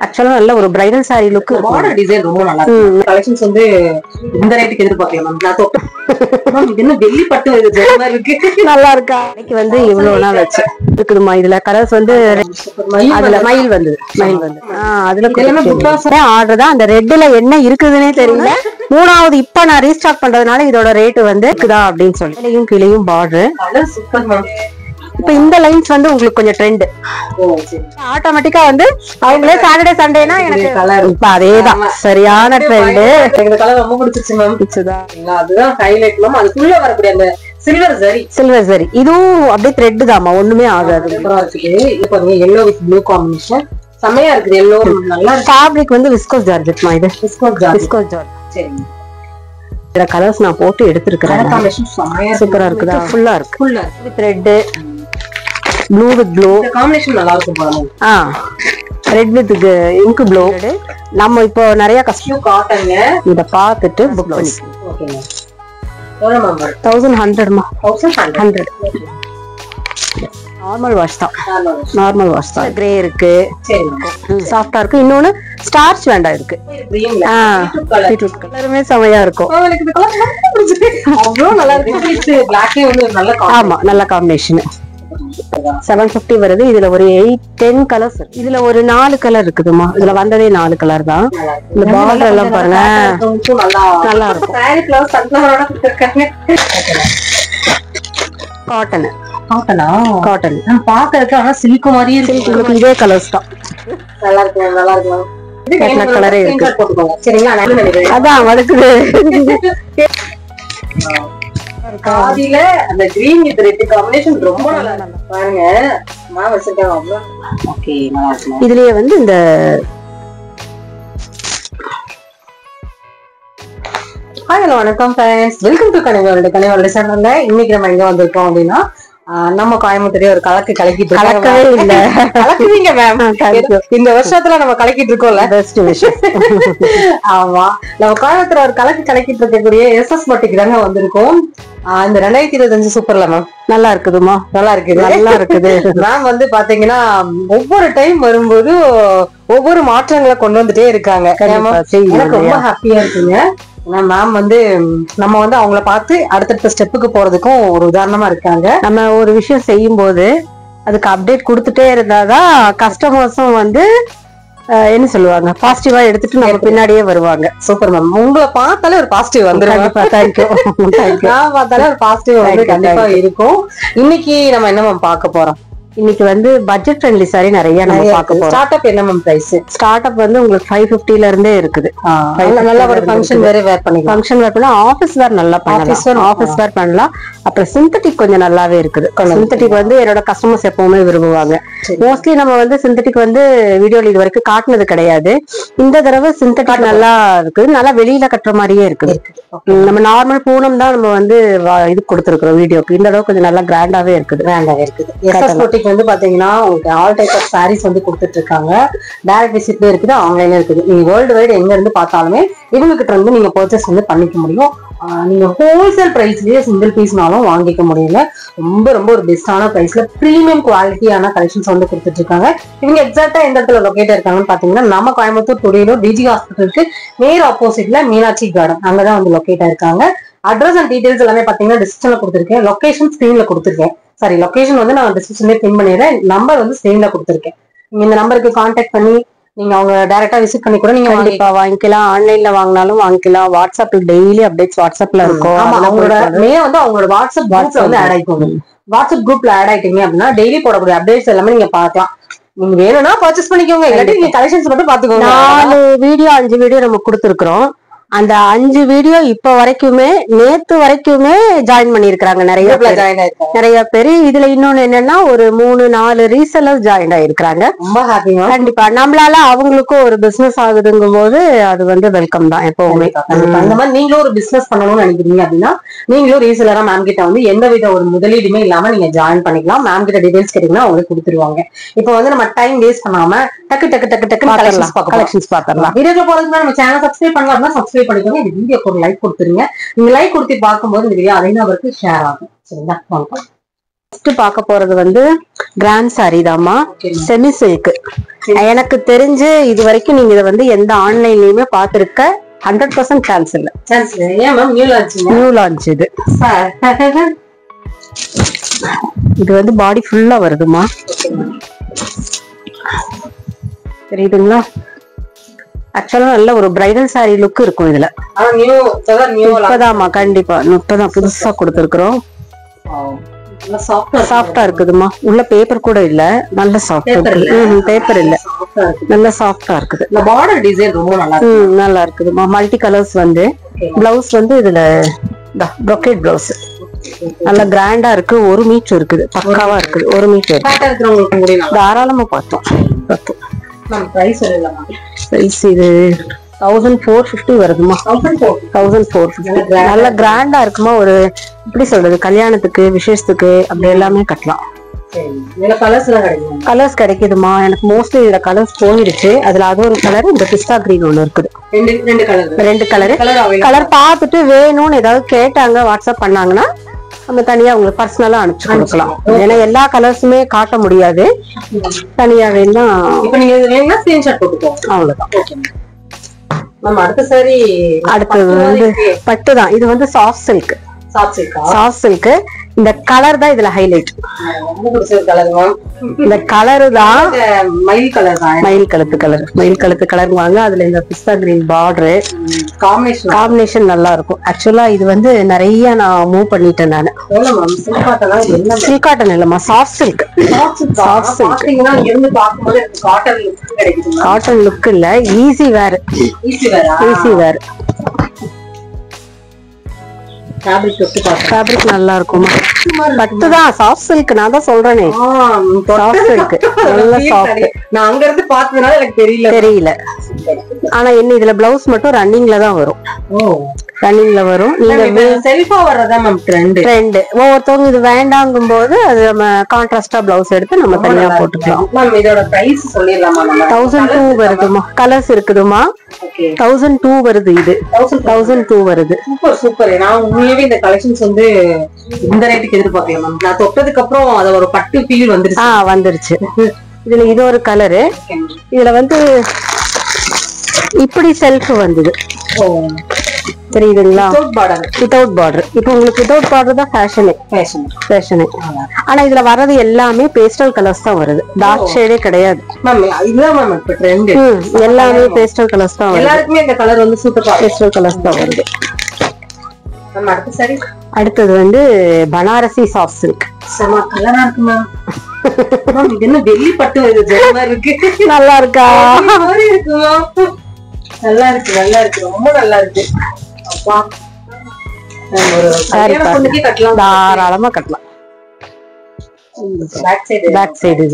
ஆக்சுவலா நல்ல ஒரு bridal sorry look. Border design ரொம்ப நல்லா இருக்கு. கலெக்ஷன்ஸ் வந்து இந்த ரேட்டுக்கு எதிர்பார்க்கலாம் மேம். நான் தொட்டு மேம் இது என்ன வெள்ளி பட்டு இது மாதிரி இருக்கு. நல்லா இருக்கா? இன்னைக்கு வந்து இவ்வளவு நாள் வச்சு இருக்குதுமா. இதுல கலர்ஸ் வந்து அதுல மயில் வந்து அதுல ஆர்டர் தான். அந்த ரெட்ல என்ன இருக்குதுன்னே தெரியல. மூணாவது இப்ப நான் ரீஸ்டாக் பண்றதுனால இதோட ரேட் வந்து இருக்குதா அப்படின்னு சொல்லி மேலையும் கீழையும் பார்டர். Super ma'am. இப்ப இந்த லைன்ஸ் வந்து உங்களுக்கு கொஞ்சம் ட்ரெண்ட். ஆட்டோமேட்டிக்கா வந்து அவங்களே சாட்டர்டே சண்டேனா எனக்கு கலர் அதேதான் சரியான ட்ரெண்ட். எனக்கு கலர் ரொம்ப பிடிச்சிச்சு மேம். பிடிச்சதா? அதுதான் ஹைலைட் மேம். அதுக்குள்ள வரக்கூடிய அந்த சில்வர் சரி இதுவும் அப்படியே த்ரெட் தாமா, ஒண்ணுமே ஆகாது. இது பாருங்க yellow with blue combination செமையா இருக்குது. yellow நல்லா ஃபேப்ரிக் வந்து விஸ்கோஸ் ஜார்ஜெட்மா. இது விஸ்கோஸ் ஜார்ஜெட். சரிங்க. இந்த கலர்ஸ் நான் போட்டு எடுத்துருக்கேன். சூப்பரா இருக்குதா? ஃபுல்லா இருக்கு. ஃபுல்லா with red, blue with blue combination நல்லா இருக்கும் பாருங்க. Red with ink blue. நம்ம இப்போ நிறைய கஸ்டியூம் காட்டன்ங்க. இத பார்த்துட்டு புக் பண்ணிக்கலாம். ஓகேங்க. எவ்வளவு மேம்? 1100 மா. 1100. நார்மல் வாஷ் தான். நார்மல் வாஷ் தான். கிரே இருக்கு. சரிங்க. சாஃப்ட்டா இருக்கு. இன்னொன்னு ஸ்டார்ச் வேண்டாம் இருக்கு. பீட்ரூட் கலருமே செமையா இருக்கும். எனக்கு இந்த கலர் ரொம்ப பிடிச்சிருக்கு. அவ்வளவு நல்லா இருக்கு. பிளாக்கே வந்து நல்ல ஆமா நல்ல காம்பினேஷன். 750 வருது. இதுல ஒரு 8-10 கலர்ஸ். இதுல ஒரு 4 கலர் இருக்குதுமா. இதுல வந்ததே 4 கலர் தான். இந்த பார்டர் எல்லாம் பாருங்க நல்லா இருக்கும். காட்டன் காட்டன் பாக்குறதுக்கு ஆனா சில்க் மாதிரியே இருக்கு. இதே கலர்ஸ் தான். நல்லா இருக்கு நல்லா இருக்கு. கலரே இருக்கு. சரிங்களா? அதான் வளர்க்குது. காதில அந்த கிரீன் வித் ரெட் காம்பினேஷன் ரொம்ப நல்லா இருக்கு. பாருங்க நான் வச்சிருக்கேன். அவ்வளவு ஓகே நல்லா இருக்கு. இதுலயே வந்து இந்த ஹலோ வணக்கம் ஃப்ரெண்ட்ஸ், வெல்கம் டு கனிவாளோட சேனல்ல. இன்னைக்கு நம்ம எங்க வந்திருக்கோம் அப்படின்னா நம்ம கோயம்புத்தூரே ஒரு கலக்கு கலக்கிட்டு கலக்கவே இல்ல கலக்குவீங்க மேம். இந்த வருஷத்துல நம்ம கலக்கிட்டு இருக்கோம்ல. பெஸ்ட் விஷயம். ஆமா நம்ம கோயம்புத்தூர் ஒரு கலக்கு கலக்கிட்டு இருக்கக்கூடிய SS பட்டிக்கு தாங்க வந்திருக்கோம். இந்த 2025 சூப்பர்ல மேம். நல்லா இருக்குதுமா? நல்லா இருக்குது. நல்லா இருக்குது மேம். வந்து பாத்தீங்கன்னா ஒவ்வொரு டைம் வரும்போது ஒவ்வொரு மாற்றங்களை கொண்டு வந்துட்டே இருக்காங்க. எனக்கு ரொம்ப ஹாப்பியா இருக்குங்க. மேம் வந்து நம்ம வந்து அவங்கள பார்த்து அடுத்தடுத்த ஸ்டெப்புக்கு போறதுக்கும் ஒரு உதாரணமா இருக்காங்க. நம்ம ஒரு விஷயம் செய்யும் போது அதுக்கு அப்டேட் கொடுத்துட்டே இருந்தாதான் கஸ்டமர்ஸும் வந்து என்ன சொல்லுவாங்க, பாசிட்டிவா எடுத்துட்டு நம்ம பின்னாடியே வருவாங்க. Super ma'am. உங்களை பார்த்தாலே ஒரு பாசிட்டிவ் வந்துடும். நான் பார்த்தாலே ஒரு பாசிட்டிவ் வந்து கண்டிப்பா இருக்கும். இன்னைக்கு நம்ம என்ன மேம் பார்க்க போறோம்? இன்னைக்கு வந்து பட்ஜெட் ஃப்ரெண்ட்லி சாரி நிறைய நம்ம பார்க்க போறோம். ஸ்டார்ட் அப் என்ன மேம் பிரைஸ்? ஸ்டார்ட் அப் வந்து உங்களுக்கு 550ல இருந்தே இருக்குது. நல்ல ஒரு ஃபங்க்ஷன் வேற வேர் பண்ணிக்கலாம். ஃபங்க்ஷன் வேர் பண்ணா ஆபீஸ் வேர் நல்லா பண்ணலாம். ஆபீஸ் வேர் பண்ணலாம். அப்புறம் சிந்தட்டிக் கொஞ்சம் நல்லாவே இருக்குது. சிந்தட்டிக் வந்து என்னோட கஸ்டமர்ஸ் எப்பவுமே விரும்புவாங்க. மோஸ்ட்லி நம்ம வந்து சிந்தட்டிக் வந்து வீடியோல இது வரைக்கும் காட்டினது கிடையாது. இந்த தடவை சிந்தட்டிக் நல்லா இருக்குது. நல்லா வெளியில கட்டுற மாதிரியே இருக்குது. நம்ம நார்மல் பூனம் தான் நம்ம வந்து இது கொடுத்துருக்கோம் வீடியோக்கு. இந்த தடவை கொஞ்சம் நல்லா கிராண்டாவே இருக்குது. கிராண்டாவே இருக்குது. வந்து பாத்தீங்கன்னா உங்களுக்கு ஆல் டைப் ஆஃப் சாரீஸ் வந்து கொடுத்துட்டு இருக்காங்க. டைரக்ட் விசிட்ல இருக்குது, ஆன்லைன்ல இருக்குது. நீங்க வேர்ல்டு வைடு எங்க இருந்து பார்த்தாலுமே இவங்ககிட்ட இருந்து நீங்க பர்ச்சேஸ் வந்து பண்ணிக்க முடியும். நீங்க ஹோல்சேல் பிரைஸ்லயே சிங்கிள் பீஸ்னாலும் வாங்கிக்க முடியல. ரொம்ப ரொம்ப ஒரு பெஸ்டான பிரைஸ்ல பிரீமியம் குவாலிட்டியான கலெக்ஷன்ஸ் வந்து கொடுத்துட்டு இருக்காங்க. இவங்க எக்ஸாக்டா எந்த இடத்துல லொகேட் இருக்காங்கன்னு பாத்தீங்கன்னா நம்ம கோயம்புத்தூர் துடியலூர் டிஜி ஹாஸ்பிட்டலுக்கு நேர் ஆப்போசிட்ல மீனாட்சி கார்டன் அங்கதான் வந்து லொகேட் ஆயிருக்காங்க. அட்ரஸ் அண்ட் டீடைல்ஸ் எல்லாமே பாத்தீங்கன்னா டிஸ்கிரிப்ஷன்ல கொடுத்துருக்கேன். லொகேஷன் ஸ்கிரீன்ல கொடுத்துருக்கேன். சாரி, லொகேஷன் வந்து நான் டிஸ்கிரிப்ஷன்ல பின் பண்ணிடுறேன். நம்பர் வந்து ஸ்கிரீன்ல கொடுத்துருக்கேன். நீங்க இந்த நம்பருக்கு கான்டாக்ட் பண்ணி நீங்க அவங்க டைரக்டா விசிட் பண்ணி கூட நீங்க கண்டிப்பா வாங்கிக்கலாம். ஆன்லைன்ல வாங்கினாலும் வாங்கிக்கலாம். வாட்ஸ்அப்ல டெய்லி அப்டேட்ஸ் வாட்ஸ்அப்ல இருக்கும். அவங்களோட வந்து அவங்களோட வாட்ஸ்அப் குரூப்ல வந்து ஆட் ஆயிக்கோங்க. வாட்ஸ்அப் குரூப்ல ஆட் ஆயிட்டீங்க அப்படின்னா டெய்லி போடக்கூடிய அப்டேட்ஸ் எல்லாமே நீங்க பார்க்கலாம். நீங்க வேணும்னா பர்ச்சேஸ் பண்ணிக்கோங்க. இல்லாட்டி நீங்க கலெக்ஷன்ஸ் மட்டும் பாத்துக்கோங்க. 4 வீடியோ 5 வீடியோ நம்ம கொடுத்துருக்கோம். அந்த 5 வீடியோ இப்ப வரைக்குமே நேத்து வரைக்குமே ஜாயின் பண்ணிருக்காங்க நிறைய பேரு. இதுல இன்னொன்னு என்னன்னா ஒரு 3-4 ரீசெல்லர்ஸ் ஜாயின் ஆயிருக்காங்க. ரொம்ப ஹாப்பிங்க. கண்டிப்பா நம்மளால அவங்களுக்கும் ஒரு பிசினஸ் ஆகுதுங்கும் போது அது வந்து வெல்கம் தான் எப்பவுமே. அந்த மாதிரி நீங்களும் ஒரு பிசினஸ் பண்ணணும்னு நினைக்கிறீங்க அப்படின்னா நீங்களும் ரீசெல்லரா மேம் கிட்ட வந்து எந்த வித ஒரு முதலீடுமே இல்லாம நீங்க ஜாயின் பண்ணிக்கலாம். மேம் கிட்ட டீடைல்ஸ் கேட்டீங்கன்னா அவங்களுக்கு கொடுத்துருவாங்க. இப்ப வந்து நம்ம டைம் வேஸ்ட் பண்ணாம டக்கு டக்கு டக்கு டக்கு கலெக்ஷன்ஸ் பாக்கலாம். வீடியோ போறதுக்கு நம்ம சேனல் சப்ஸ்கிரைப் பண்ணலாம். சப்ஸ்கிரைப் பண்ணிக்கோங்க. இந்த வீடியோக்கு ஒரு லைக் கொடுத்துருங்க. நீங்க லைக் கொடுத்து பார்க்கும்போது இந்த வீடியோ அதிகமாக ஷேர் ஆகும். சரிங்களா? ஃபர்ஸ்ட் பார்க்க போறது வந்து கிராண்ட் சாரி தாமா, செமி சில்க். எனக்கு தெரிஞ்சு இது வரைக்கும் நீங்க இதை வந்து எந்த ஆன்லைன்லயுமே பாத்துருக்க 100% சான்ஸ் இல்ல. நியூ லான்ச் இது. இது வந்து பாடி ஃபுல்லா வருதுமா, தெரியுதுங்களா? ஆக்சுவலா நல்ல ஒரு பிரைடல் சாரி லுக் இருக்கும் இதுல. இப்பதாமா கண்டிப்பா இப்பதான் புதுசா கொடுத்துருக்கோம். சாஃப்டா இருக்குதுமா, உள்ள பேப்பர் கூட இல்ல, நல்ல சாஃப்ட். பேப்பர் இல்ல, நல்ல சாஃப்டா இருக்குது. இந்த பார்டர் டிசைன் ரொம்ப நல்லா இருக்குதுமா. மல்டி கலர்ஸ் வந்து பிளவுஸ் வந்து இதுல ப்ரோக்கேட் பிளவுஸ் நல்ல கிராண்டா இருக்கு. 1 மீட்டர் இருக்குது, பக்காவா இருக்குது. 1 மீட்டர் தாராளமா பார்த்தோம். பிரைஸ் இது 1450 வருதுமா. 1450 நல்ல கிராண்டா இருக்குமா. ஒரு எப்படி சொல்றது, கல்யாணத்துக்கு விசேஷத்துக்கு அப்படி எல்லாமே கட்டலாம். கலர்ஸ் கிடைக்குதுமா. எனக்கு மோஸ்ட்லி இதுல கலர்ஸ் போயிடுச்சு. அதுல அது ஒரு கலர், இந்த பிஸ்தா கிரீன் ஒண்ணு இருக்குது. 2 கலர் பார்த்துட்டு வேணும்னு ஏதாவது கேட்டாங்க, வாட்ஸ்அப் பண்ணாங்கன்னா நம்ம தனியா உங்களுக்கு பர்சனலா அனுப்பிச்சு கொடுக்கலாம். ஏன்னா எல்லா கலர்ஸுமே காட்ட முடியாது, தனியா வேணா அவ்வளவுதான். அடுத்தது வந்து பட்டு தான். இது வந்து சாஃப்ட் சில்க். Soft silk. இந்த கலர் தான் இதுல ஹைலைட். இந்த கலர் தான் மயில் கழுத்து கலர் வாங்க. அதுல இந்த பிஸ்தா கிரீன் பார்டர் காம்பினேஷன் நல்லா இருக்கும். ஆக்சுவலா இது வந்து நிறைய நான் மூவ் பண்ணிட்டேன் நானு. சில்க் காட்டன் இல்லம்மா, சாஃப்ட் சில்க். காட்டன் லுக் இல்ல, ஈஸி வேர். ஃபேப்ரிக் நல்லா இருக்குமா. பட்டு தான், சாஃப்ட் சில்க். நான் தான் சொல்றேனே, சாஃப்ட் சில்க் நல்ல சாஃப்ட். நான் அங்க இருந்து பார்த்ததுனால எனக்கு தெரியல. ஆனா என்ன இதுல பிளவுஸ் மட்டும் ரன்னிங்ல தான் வரும். ரன்னிங்ல வரும். நீங்க செல்ஃபா வர்றதா மேம் ட்ரெண்ட். ஒவ்வொருத்தவங்க இது வேண்டாங்கும் போது அது நம்ம கான்ட்ராஸ்டா பிளவுஸ் எடுத்து நம்ம தனியா போட்டுக்கலாம். மேம் இதோட பிரைஸ் சொல்லிடலாமா? 1002 வருதுமா. கலர்ஸ் இருக்குதுமா. 1002 வருது. இது 1002 வருது. சூப்பர். நான் உண்மையாவே இந்த கலெக்ஷன்ஸ் வந்து இந்த ரேட்டுக்கு எதிர்பார்க்கல மேம். நான் தொட்டதுக்கு அப்புறம் அத ஒரு பட்டு ஃபீல் வந்துருச்சு. இதுல இது ஒரு கலரு. இதுல வந்து இப்படி செல்ஃப் வந்தது, தெரியுதுங்களா? Without border. இப்போ உங்களுக்கு வித்தவுட் பார்டர் தான் ஃபேஷனே. ஆனா இதுல வர்றது எல்லாமே பேஸ்டல் கலர்ஸ் தான் வருது, டார்க் ஷேடே கிடையாது. எல்லாமே பேஸ்டல் கலர்ஸ் தான் வருது. எல்லாருக்குமே இந்த கலர் வந்து சூப்பர் பேஸ்டல் கலர்ஸ் தான் வருது. அடுத்தது வந்து பனாரசி சாஃப்ட் சில்க். கலரா இருக்குமா? இது என்ன வெள்ளி பட்டு இருக்கு? நல்லா இருக்கா? இருக்குமா? நல்லா இருக்கு, ரொம்ப நல்லா இருக்கு. தாராளமா கட்டலாம். பேக் சைடு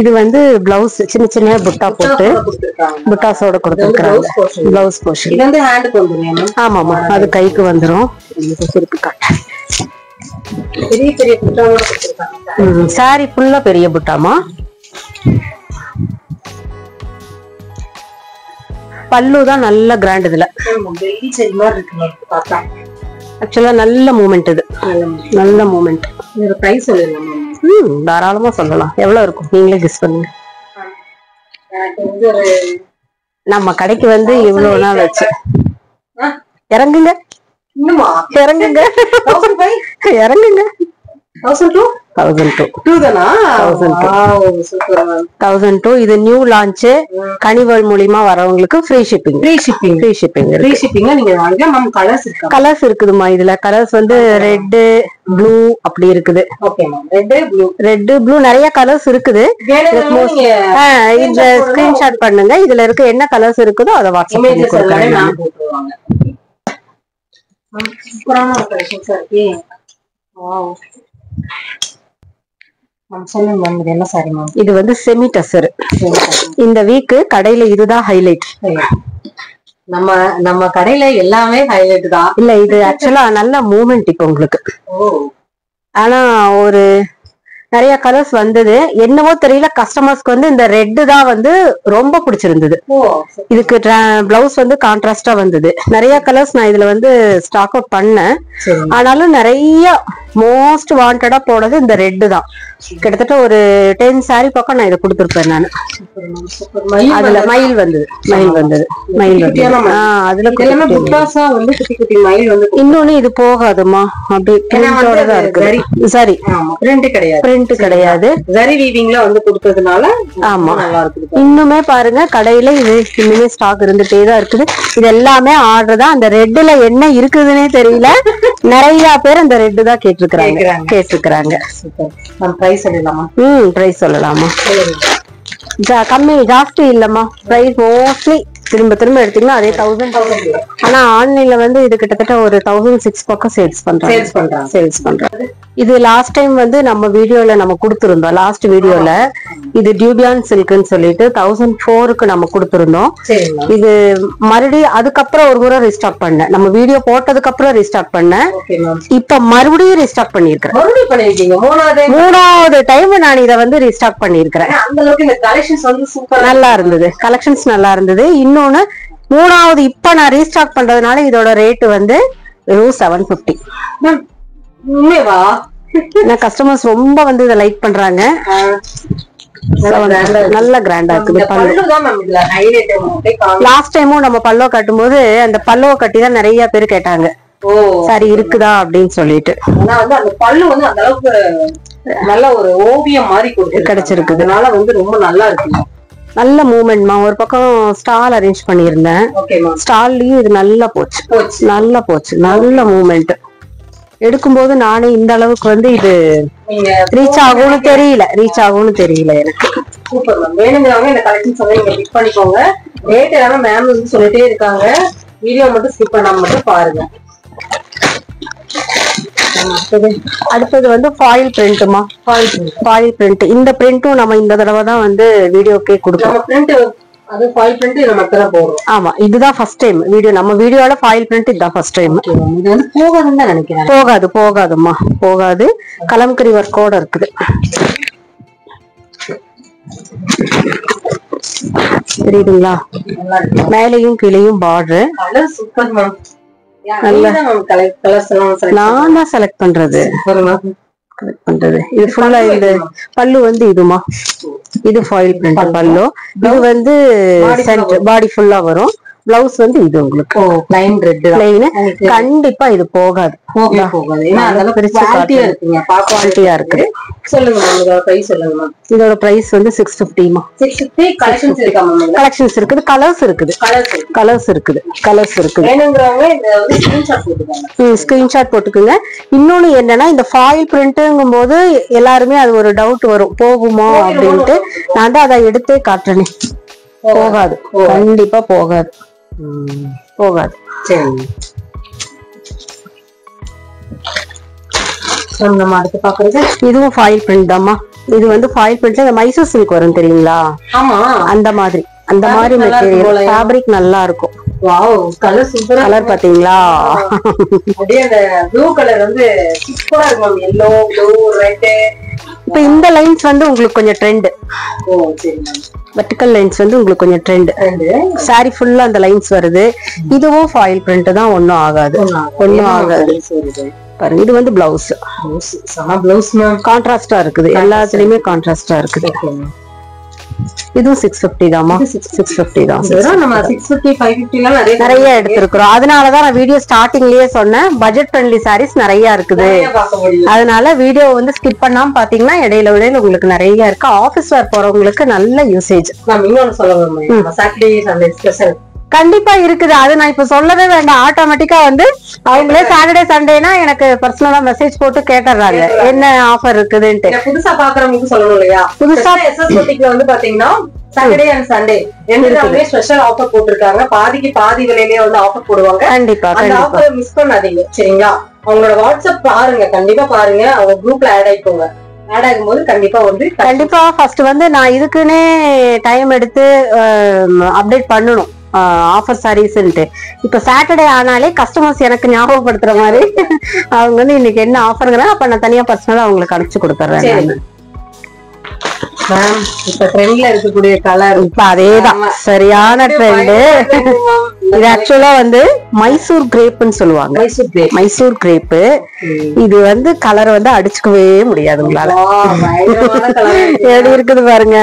இது வந்து பிளவுஸ் சின்ன சின்ன புட்டா போட்டு புட்டாஸோட கொடுத்துருக்காங்க. பிளவுஸ் போர்ஷன் ஆமாமா, அது கைக்கு வந்துரும். சாரி ஃபுல்லா பெரிய புட்டாமா. பல்லு தான் நல்ல கிராண்ட். இதுல ஆக்சுவலா நல்ல மூமெண்ட். இது நல்ல மூமெண்ட். பிரைஸ் சொல்லலாம். தாராளமா சொல்லலாம். எவ்வளவு இருக்கும் நீங்களே கெஸ் பண்ணுங்க. நம்ம கடைக்கு வந்து இவ்வளவு நாள் வச்சு இறங்குங்க. 1002 இது நியூ லான்ச். கனிவல் மூலியமா வரவங்களுக்கு ஃப்ரீ ஷிப்பிங். நீங்க வாங்க மேம். கலர்ஸ் இருக்குதுமா. இதுல கலர்ஸ் வந்து ரெட், ப்ளூ அப்படி இருக்குது. ரெட் ப்ளூ நிறைய கலர்ஸ் இருக்குது. இந்த ஸ்கிரீன்ஷாட் பண்ணுங்க. இதுல இருக்க என்ன கலர்ஸ் இருக்குதோ அதை வாட்ஸ்அப் பண்ணி கொடுக்குறேன். இது வந்து செமி டசர். இந்த வீக் கடையில இதுதான் ஹைலைட். நம்ம கடையில எல்லாமே ஹைலைட் தான். இல்ல இது ஆக்சுவலா நல்ல மூவ்மெண்ட் இப்போ உங்களுக்கு. ஆனா ஒரு நிறைய கலர்ஸ் வந்தது. என்னவோ தெரியல, கஸ்டமர்ஸ்க்கு வந்து இந்த ரெட் தான் வந்து ரொம்ப பிடிச்சிருந்தது. இதுக்கு பிளவுஸ் வந்து கான்ட்ராஸ்டா வந்தது. நிறைய கலர்ஸ் நான் இதுல வந்து ஸ்டாக் அவுட் பண்ணேன். ஆனாலும் நிறைய மோஸ்ட் வாண்டடா போனது இந்த ரெட் தான். கிட்டத்தட்ட ஒரு 10 saree பக்கம் நான் இதை கொடுத்துருப்பேன் நானு. அதுல மயில் வந்தது. அதுல இன்னொன்னு இது போகாதுமா, அப்படி பிரிண்டோட தான் இருக்கு. சரி, பிரிண்ட் கிடையாது, சரி வீவிங்ல வந்து கொடுத்ததுனால. ஆமா, இன்னுமே பாருங்க கடையில இது இன்னுமே ஸ்டாக் இருந்துட்டே தான் இருக்குது. இது எல்லாமே ஆர்டர் தான். அந்த ரெட்ல என்ன இருக்குதுன்னே தெரியல. நிறைய பேர் அந்த ரெட் தான் கேட்டிருக்கிறாங்க. பிரைஸ் சொல்லலாமா? கம்மி ஜாஸ்தி இல்லம்மா பிரைஸ். மோஸ்ட்லி திரும்ப எடுத்தீங்கன்னா அதே 1000. ஆனா ஆன்லைன்ல வந்து இது கிட்டத்தட்ட ஒரு 1006 பக்கம் சேல்ஸ் பண்றாங்க. இது லாஸ்ட் டைம் வந்து நம்ம வீடியோல நம்ம கொடுத்திருந்தோம். லாஸ்ட் வீடியோல இது டியூபியான் சில்க்னு சொல்லிட்டு 1004க்கு நம்ம கொடுத்திருந்தோம். இது மறுபடியும் அதுக்கப்புறம் ஒரு முறை ரீஸ்டாக் பண்ணேன். நம்ம வீடியோ போட்டதுக்கு அப்புறம் ரீஸ்டாக் பண்ணேன். இப்ப மறுபடியும் ரீஸ்டாக் பண்ணிருக்கேன். 3வது டைம் நான் இதை வந்து ரீஸ்டாக் பண்ணிருக்கிறேன். நல்லா இருந்தது, கலெக்ஷன்ஸ் நல்லா இருந்தது. இன்னொன்னு 3வது இப்ப நான் ரீஸ்டாக் பண்றதுனால இதோட ரேட் வந்து 750. கஸ்டமர்ஸ் ரொம்ப வந்து இதை லைக் பண்றாங்க. நல்ல கிராண்டா இருக்குது. லாஸ்ட் டைமும் நம்ம பல்லோ கட்டும் போது அந்த பல்லோ கட்டி தான் நிறைய பேர் கேட்டாங்க, சரி இருக்குதா அப்படின்னு சொல்லிட்டு. அந்த பல்லு வந்து அந்த அளவுக்கு நல்ல ஒரு ஓவியம் மாதிரி கிடைச்சிருக்கு. வந்து ரொம்ப நல்லா இருக்கு. நல்ல மூவ்மெண்ட்மா. ஒரு பக்கம் ஸ்டால் அரேஞ்ச் பண்ணியிருந்தேன். ஸ்டால்லயும் இது நல்லா போச்சு. நல்ல மூவ்மெண்ட். எடுக்கும்போது நானே இந்த அளவுக்கு வந்து இது ரீச் ஆகும்னு தெரியல எனக்கு. Super ma'am. வேணுங்கிறவங்க இந்த கலெக்ஷன்ஸ் வந்து நீங்க பிக் பண்ணிக்கோங்க. ரேட் எல்லாமே மேம் வந்து சொல்லிட்டே இருக்காங்க. வீடியோ மட்டும் ஸ்கிப் பண்ணாம மட்டும் பாருங்க. அடுத்தது வந்து ஃபாயில் பிரிண்ட்மா. Foil print. இந்த பிரிண்ட்டும் நம்ம இந்த தடவை தான் வந்து வீடியோக்கே கொடுப்போம். அது ஃபாயில் பிரிண்ட் இத மட்டும் தான் போடுறோம். ஆமா, இதுதான் ஃபர்ஸ்ட் டைம் வீடியோ. நம்ம வீடியோல ஃபாயில் பிரிண்ட் இதுதான் ஃபர்ஸ்ட் டைம். இது வந்து போகாதுன்னு தான் நினைக்கிறேன். போகாதுமா, போகாது. கலம்கரி ஒர்க்கோட இருக்குது. தெரியுதுங்களா? மேலையும் கீழையும் பார்டர். Colour super ma'am. நான் தான் செலக்ட் பண்றது. இது ஃபுல்லா இந்த பல்லு வந்து இதுமா, இது ஃபாயில் பிரிண்ட் பல்லு. இது வந்து பாடி ஃபுல்லா வரும். பிளவுஸ் வந்து இது உங்களுக்கு ப்ளைன் ரெட் ப்ளைன். கண்டிப்பா இது போகாது. குவாலிட்டியா இருக்குது. சொல்லுங்க மேம், இதோட பிரைஸ் சொல்லுங்க மேம். இதோட பிரைஸ் வந்து 650 மா. 650. கலெக்ஷன்ஸ் இருக்கா மேம்? கலெக்ஷன்ஸ் இருக்குது, கலர்ஸ் இருக்குது. வேணும்ங்கறவங்க இத வந்து ஸ்கிரீன்ஷாட் போட்டுக்கோங்க. ஸ்கிரீன்ஷாட் போட்டுக்கோங்க. இன்னொன்னு என்னன்னா, இந்த ஃபாயில் பிரிண்ட்ங்கும் போது எல்லாருமே அது ஒரு டவுட் வரும், போகுமா அப்படின்ட்டு. நான் தான் அதை எடுத்தே காட்டுறேனே. போகாது, கண்டிப்பா போகாது. சரி, நம்ம அடுத்து பாக்குறது இதுவும் ஃபாயில் பிரிண்ட் தான்மா. இது வந்து ஃபாயில் பிரிண்ட்ல இந்த மைசூர் சில்க் வரும் தெரியுங்களா? ஆமா, அந்த மாதிரி மெட்டீரியல். ஃபேப்ரிக் நல்லா இருக்கும். வாவ், கலர் சூப்பரா. கலர் பாத்தீங்களா? அப்படியே அந்த ப்ளூ கலர் வந்து சூப்பரா இருக்கும். yellow, blue, red. இப்ப இந்த லைன்ஸ் வந்து உங்களுக்கு கொஞ்சம் ட்ரெண்ட். ஓ சரி. வெர்டிகல் லைன்ஸ் வந்து உங்களுக்கு கொஞ்சம் ட்ரெண்ட். சாரி ஃபுல்லா அந்த லைன்ஸ் வருது. இதுவும் ஃபாயில் பிரிண்ட் தான், ஒண்ணும் ஆகாது. பாருங்க, இது வந்து பிளவுஸ். கான்ட்ராஸ்டா இருக்குது, எல்லாத்துலயுமே கான்ட்ராஸ்டா இருக்குது. இதுவும் 650 தாமா. 650 தான். நம்ம 650 550 நிறைய எடுத்திருக்கிறோம். அதனாலதான் நான் வீடியோ ஸ்டார்டிங்லயே சொன்னேன், பட்ஜெட் ஃப்ரெண்ட்லி சாரீஸ் நிறைய இருக்குது. அதனால வீடியோ வந்து ஸ்கிப் பண்ணாம பாத்தீங்கன்னா இடையில உங்களுக்கு நிறைய இருக்கு. ஆபீஸ் வேர் போறவங்களுக்கு நல்ல யூசேஜ். இன்னொன்னு சொல்லுங்க, சாட்டர்டே சண்டே ஸ்பெஷல் கண்டிப்பா இருக்குது. அது நான் இப்ப சொல்லவே வேண்டாம். ஆட்டோமேட்டிக்கா வந்து அவங்களே சாட்டர்டே சண்டேனா எனக்கு பர்சனலா மெசேஜ் போட்டு கேட்டுறாங்க என்ன ஆஃபர் இருக்குதுன்ட்டு. புதுசா பாக்குறவங்களுக்கு சொல்லணும் இல்லையா? புதுசா எஸ்எஸ் பொட்டிக்ல வந்து பாத்தீங்கன்னா சாட்டர்டே அண்ட் சண்டே ரெண்டுமே ஸ்பெஷல் ஆஃபர் போட்டிருக்காங்க. பாதிக்கு பாதி விலையிலேயே வந்து ஆஃபர் போடுவாங்க. கண்டிப்பா அந்த ஆஃபர் மிஸ் பண்ணாதீங்க, சரிங்களா? அவங்களோட வாட்ஸ்அப் பாருங்க, கண்டிப்பா பாருங்க. அவங்க குரூப்ல ஆட் ஆயிக்கோங்க. ஆட் ஆகும்போது கண்டிப்பா ஃபர்ஸ்ட் வந்து நான் இதுக்குன்னே டைம் எடுத்து அப்டேட் பண்ணணும் ஆஃபர் சாரீஸ்ன்ட்டு. இப்ப சாட்டர்டே ஆனாலே கஸ்டமர்ஸ் எனக்கு ஞாபகப்படுத்துற மாதிரி அவங்க வந்து இன்னைக்கு என்ன ஆஃபருங்கிறாங்க, அப்ப நான் தனியா பர்சனலா அவங்களுக்கு அனுப்பிச்சு கொடுத்துறேன். மேம் இப்ப ட்ரெண்ட்ல இருக்கக்கூடிய கலர் இப்ப அதேதான் சரியான ட்ரெண்ட். இது ஆக்சுவலா வந்து மைசூர் கிரேப்னு சொல்லுவாங்க. மைசூர் கிரேப். இது வந்து கலர் வந்து அடிச்சுக்கவே முடியாது உங்களால. எப்படி இருக்குது பாருங்க.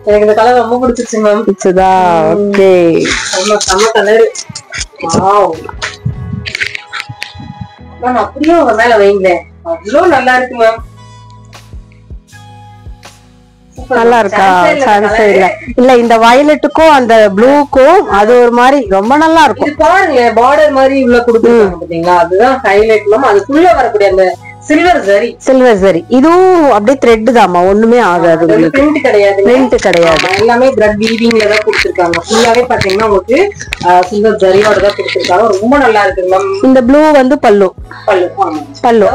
எனக்கு இந்த கலர் ரொம்ப பிடிச்சிருச்சு மேம். பிடிச்சதா? ஓகே. செம்ம கலர். வாவ் மேம், அப்படியே உங்க மேல வைங்க. அவ்வளவு நல்லா இருக்கு மேம். நல்லா இருக்கா? சான்ஸே இல்ல. இல்ல இந்த வயலட்டுக்கும் அந்த ப்ளூக்கும் அது ஒரு மாதிரி ரொம்ப நல்லா இருக்கும். பாருங்க பார்டர் மாதிரி உள்ள கொடுத்துருக்காங்க பாத்தீங்களா, அதுதான் ஹைலைட் மேம். அதுக்குள்ள வரக்கூடிய அந்த சில்வர் ஜரி. சில்வர் ஜரி இதுவும் அப்படியே த்ரெட் தாமா, ஒண்ணுமே ஆகாது. பிரிண்ட் கிடையாது. பிரிண்ட் கிடையாது. எல்லாமே த்ரெட் வீவிங்ல தான் கொடுத்திருக்காங்க. ஃபுல்லாவே பாத்தீங்கன்னா உங்களுக்கு சில்வர் ஜரியோட தான் கொடுத்திருக்காங்க. ரொம்ப நல்லா இருக்கு மேம். இந்த ப்ளூ வந்து பல்லு. பல்லு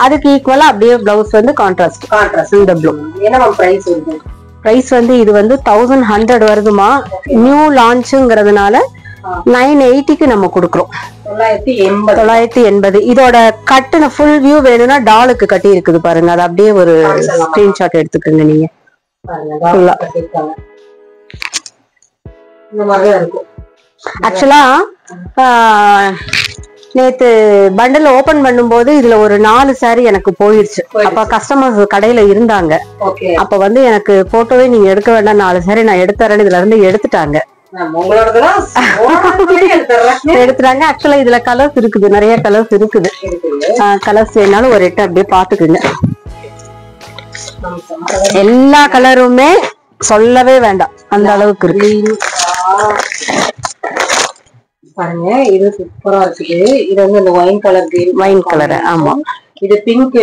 அதுக்கு ஈக்குவலா அப்படியே பிளவுஸ் வந்து கான்ட்ராஸ்ட். இந்த ப்ளூ என்ன மேம் பிரைஸ் வருது? பிரைஸ் வந்து இது வந்து 1100 வருதுமா. நியூ லான்ச்சுங்கிறதுனால 980க்கு நம்ம கொடுக்குறோம். 980. இதோட கட்டுன ஃபுல் வியூ வேணும்னா டாலுக்கு கட்டி இருக்குது பாருங்க. அது அப்படியே ஒரு ஸ்கிரீன்ஷாட் எடுத்துக்கோங்க நீங்க. ஆக்சுவலா நேத்து பண்டல் ஓபன் பண்ணும்போது இதுல ஒரு 4 சாரி எனக்கு போயிருச்சு. அப்ப கஸ்டமர்ஸ் கடையில இருந்தாங்க. அப்ப வந்து எனக்கு போட்டோவே நீங்க எடுக்க வேண்டாம், 4 சாரி நான் எடுத்துறேன் இதுல இருந்து எடுத்துட்டாங்க. எடுத்துட்டாங்க. ஆக்சுவலா இதுல கலர்ஸ் இருக்குது, நிறைய கலர்ஸ் இருக்குது. கலர்ஸ் வேணாலும் ஒரு 8 அப்படியே பாத்துக்குங்க. எல்லா கலருமே சொல்லவே வேண்டாம், அந்த அளவுக்கு இருக்கு. பாருங்க இது சூப்பரா இருக்குது. இது வந்து இந்த ஒயின் கலர், ஒயின் கலர். ஆமா, இது பிங்க்